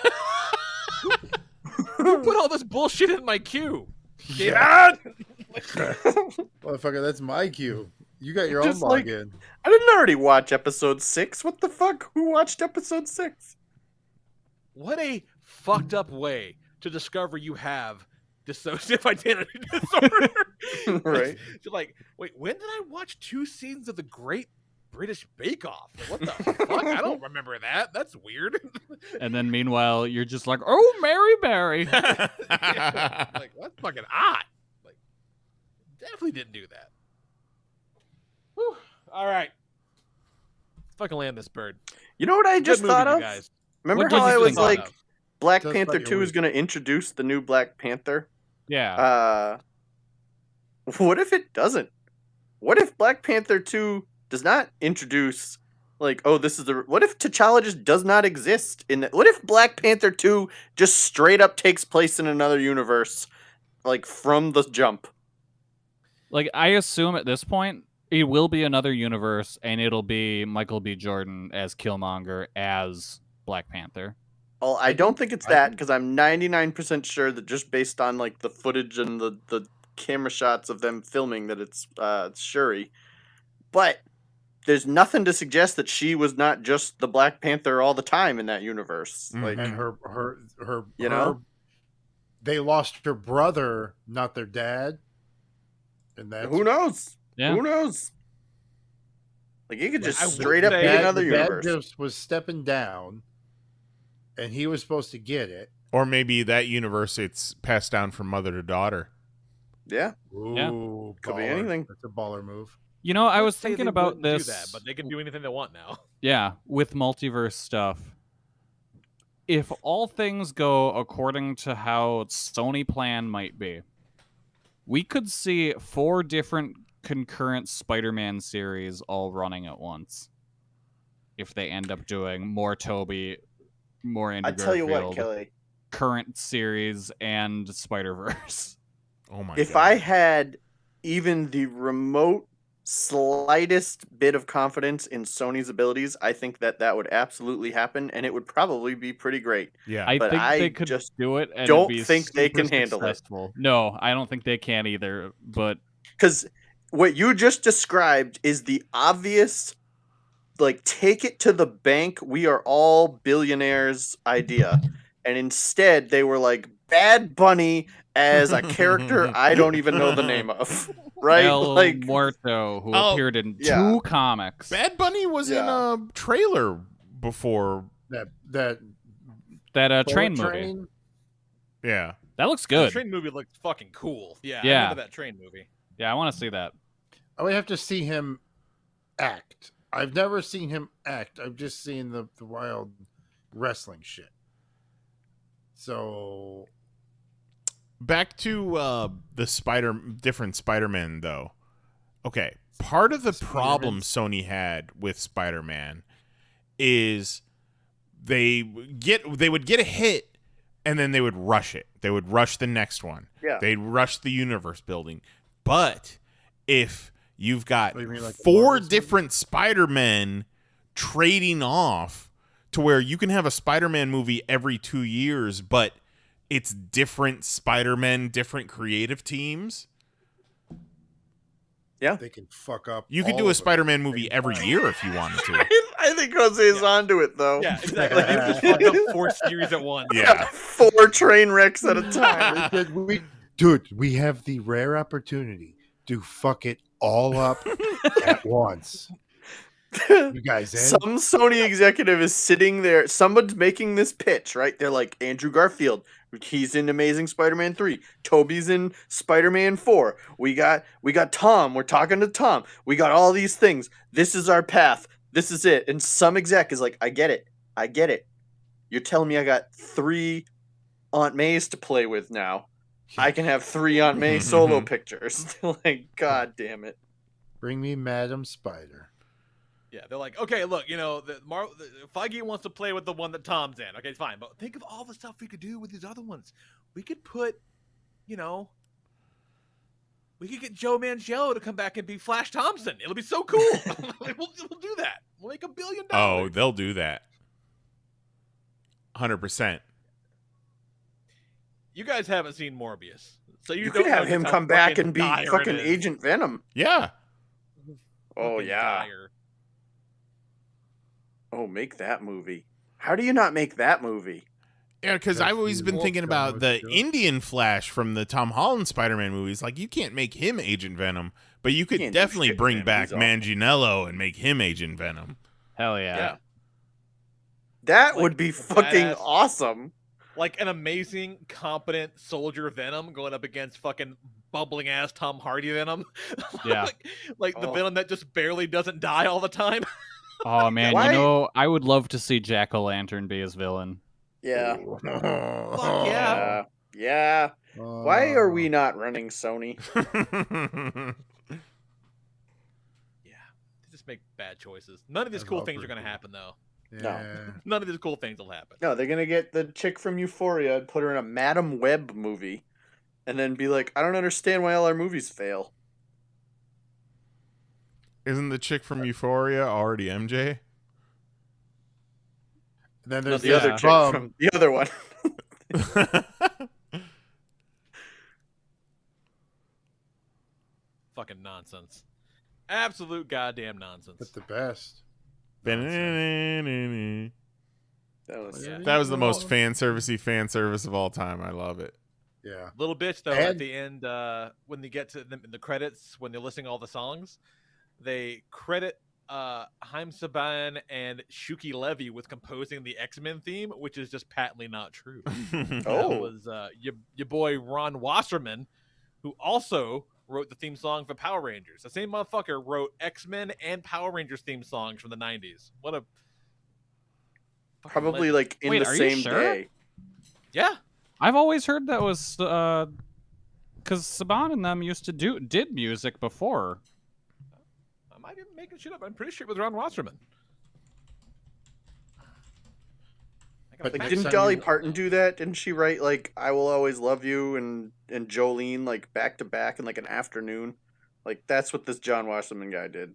Who put all this bullshit in my queue? Get out! Motherfucker, that's my queue. You got your own login. I didn't already watch episode 6. What the fuck? Who watched episode 6? What a fucked up way to discover you have dissociative identity disorder. Right. You're like, wait, when did I watch 2 seasons of the Great British Bake Off? What the fuck? I don't remember that. That's weird. And then meanwhile, you're just like, oh, Mary. Like, that's fucking odd. Like, definitely didn't do that. Whew. All right. Let's fucking land this bird. You know what I just thought of? Guys. Remember how I was like, Black Panther 2 is going to introduce the new Black Panther? Yeah. What if it doesn't? What if Black Panther 2 does not introduce, like, oh, this is the... What if T'Challa just does not exist? What if Black Panther 2 just straight up takes place in another universe, like, from the jump? Like, I assume at this point, it will be another universe, and it'll be Michael B. Jordan as Killmonger as Black Panther. Well, I don't think it's that, because I'm 99% sure that just based on like the footage and the camera shots of them filming that it's Shuri. But there's nothing to suggest that she was not just the Black Panther all the time in that universe. Like, and her they lost her brother, not their dad. And that's who knows? Yeah. Who knows? Like, you could just straight up be another universe. Dad just was stepping down. And he was supposed to get it. Or maybe that universe, it's passed down from mother to daughter. Yeah. Ooh, could be anything. That's a baller move. You know, I was thinking about this. Do that, but they can do anything they want now. Yeah, with multiverse stuff. If all things go according to how Sony plan might be, we could see 4 different concurrent Spider-Man series all running at once. If they end up doing more Toby, more Andrew Garfield, I tell you what, Kelly. Current series and Spider-Verse. Oh my god. If I had even the remote slightest bit of confidence in Sony's abilities, I think that would absolutely happen, and it would probably be pretty great. Yeah. I but think I they could just do it and don't be think they super can handle successful. it. No, I don't think they can either, but because what you just described is the obvious, like, take it to the bank, we are all billionaires idea. And instead they were like, Bad Bunny as a character I don't even know the name of. Right? El Like, Muerto, who Oh, appeared in yeah. 2 comics. Bad Bunny was in Yeah. a trailer before. That That train bullet movie. train? Yeah. That looks The good. train movie looked fucking cool. Yeah, I Yeah. remember that train movie. Yeah, I want to see that. I would have to see him act. I've never seen him act. I've just seen the wild wrestling shit. So Back to different Spider-Man though. Okay, part of the problem Sony had with Spider-Man is they would get a hit and then they would rush it. They would rush the next one. Yeah. They'd rush the universe building. But if you've got Oh, you mean like the 4 Marvels different Spider-Men trading off to where you can have a Spider-Man movie every 2 years, but it's different Spider-Men, different creative teams. they can fuck up. You could all do a of it. Spider-Man movie every year if you wanted to. I think Jose's onto it though. Yeah, exactly. They just fucked up 4 series at once. Yeah. 4 train wrecks at a time. Dude, we have the rare opportunity to fuck it all up at once. You guys in? Some Sony executive is sitting there. Someone's making this pitch, right? They're like, Andrew Garfield, he's in Amazing Spider-Man 3. Toby's in Spider-Man 4. We got Tom. We're talking to Tom. We got all these things. This is our path. This is it. And some exec is like, I get it. You're telling me I got 3 Aunt Mays to play with now. I can have 3 Aunt May solo pictures. Like, God damn it. Bring me Madam Spider. Yeah, they're like, okay, look, Feige wants to play with the one that Tom's in. Okay, fine, but think of all the stuff we could do with these other ones. We could put, we could get Joe Manganiello to come back and be Flash Thompson. It'll be so cool. we'll do that. We'll make $1 billion. Oh, they'll do that. 100%. You guys haven't seen Morbius, so You don't could know have just him how come back fucking and be dire it fucking is. Agent Venom. Yeah. Oh, Fucking yeah. dire. Oh, make that movie. How do you not make that movie? Yeah, because I've always been thinking about the Sure. Indian Flash from the Tom Holland Spider-Man movies. Like, you can't make him Agent Venom, but you could Can't do definitely shit with bring him. back He's awesome. Manganiello and make him Agent Venom. Hell yeah. Yeah. That Like, would be a fucking badass- awesome. Like an amazing, competent soldier Venom going up against fucking bubbling ass Tom Hardy Venom. Yeah. like the Oh. Venom that just barely doesn't die all the time. Oh man, Why- I would love to see Jack-o'-lantern be his villain. Yeah. Fuck yeah. Yeah. Why are we not running Sony? Yeah. They just make bad choices. None of these I cool love things are her going to too. happen, though. Yeah. None of these cool things will happen. No, they're gonna get the chick from Euphoria and put her in a Madam Web movie, and then be like, I don't understand why all our movies fail. Isn't the chick from Euphoria already MJ? And then No, there's The other chick from the other one. Fucking nonsense. Absolute goddamn nonsense. but the best. That was Yeah. That was the most fan service of all time. I love it. Yeah. Little bitch though, at And- the end, when they get to the credits, when they're listing all the songs, they credit Haim Saban and Shuki Levy with composing the X-Men theme, which is just patently not true. That Oh. was your boy Ron Wasserman, who also wrote the theme song for Power Rangers. The same motherfucker wrote X-Men and Power Rangers theme songs from the 90s. What a fucking probably legend. like in Wait, the are you same sure? day. Yeah. I've always heard that was because Saban and them used to did music before. I might be making shit up. I'm pretty sure it was Ron Wasserman. But Like, Next didn't time Dolly you- Parton do that? Didn't she write like "I Will Always Love You" and Jolene like back to back in like an afternoon? Like that's what this John Wasserman guy did.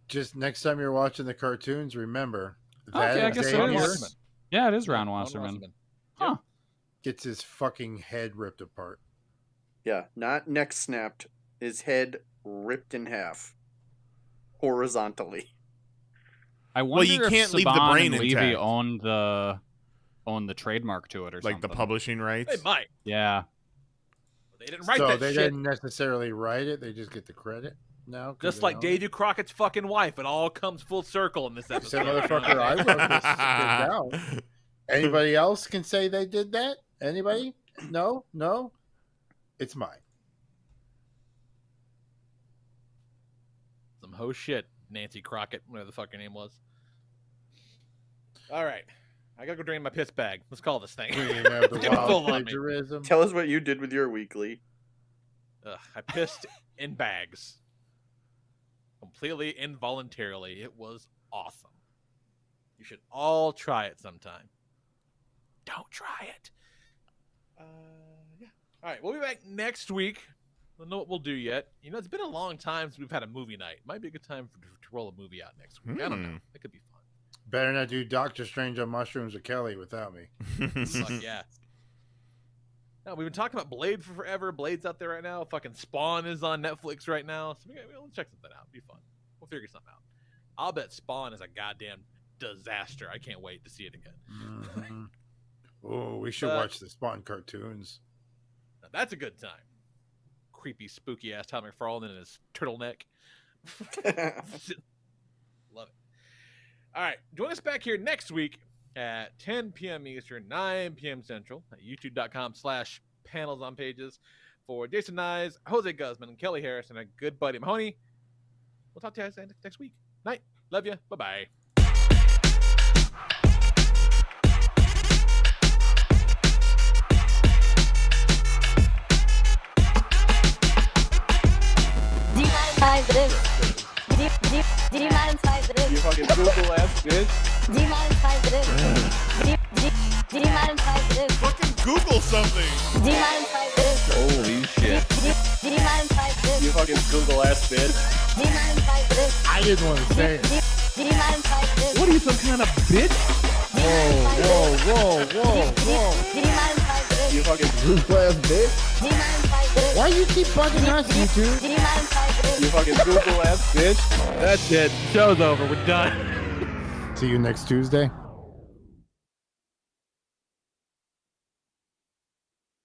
Just next time you're watching the cartoons, remember Okay, I guess it Xavier is. Yeah, it is Ron Ron Wasserman. gets his fucking head ripped apart. Yeah, not neck snapped. His head ripped in half, horizontally. I wonder you if can't leave the Saban brain and Levy intact. own the trademark to it or something. Like the publishing rights. They might. Yeah. They didn't write So that they shit. didn't necessarily write it; they just get the credit now. 'cause Just they like own Davy Crockett's fucking wife. It all comes full circle in this it. episode. Said, motherfucker, I wrote this shit down. Anybody else can say they did that? Anybody? No, no. It's mine. Some ho shit, Nancy Crockett, whatever the fuck her name was. All right. I gotta go drain my piss bag. Let's call this thing. Queen of the It's getting full wild on me. plagiarism. Tell us what you did with your weekly. I pissed in bags. Completely involuntarily. It was awesome. You should all try it sometime. Don't try it. Yeah. All right, we'll be back next week. I don't know what we'll do yet. You know, it's been a long time since we've had a movie night. Might be a good time to roll a movie out next week. I don't know. It could be fun. Better not do Doctor Strange on mushrooms with Kelly without me. Fuck yeah. No, we've been talking about Blade for forever. Blade's out there right now. Fucking Spawn is on Netflix right now. So we'll check something out. It'll be fun. We'll figure something out. I'll bet Spawn is a goddamn disaster. I can't wait to see it again. Mm-hmm. Oh, we should watch the Spawn cartoons. Now, that's a good time. Creepy, spooky ass Tom McFarlane in his turtleneck. Love it. All right, join us back here next week at 10 p.m. Eastern, 9 p.m. Central at youtube.com/panelsonpages for Jason Nyes, Jose Guzman, Kelly Harris, and a good buddy Mahoney. We'll talk to you guys next week. Night. Love you. Bye-bye. You fucking Google ass bitch. Fucking Google something. Holy shit. You fucking Google ass bitch. I didn't want to say it. What are you, some kind of bitch? Whoa. You fucking Google ass bitch. Why you keep bugging us, YouTube? you fucking Google ass bitch. That's it. Show's over. We're done. See you next Tuesday.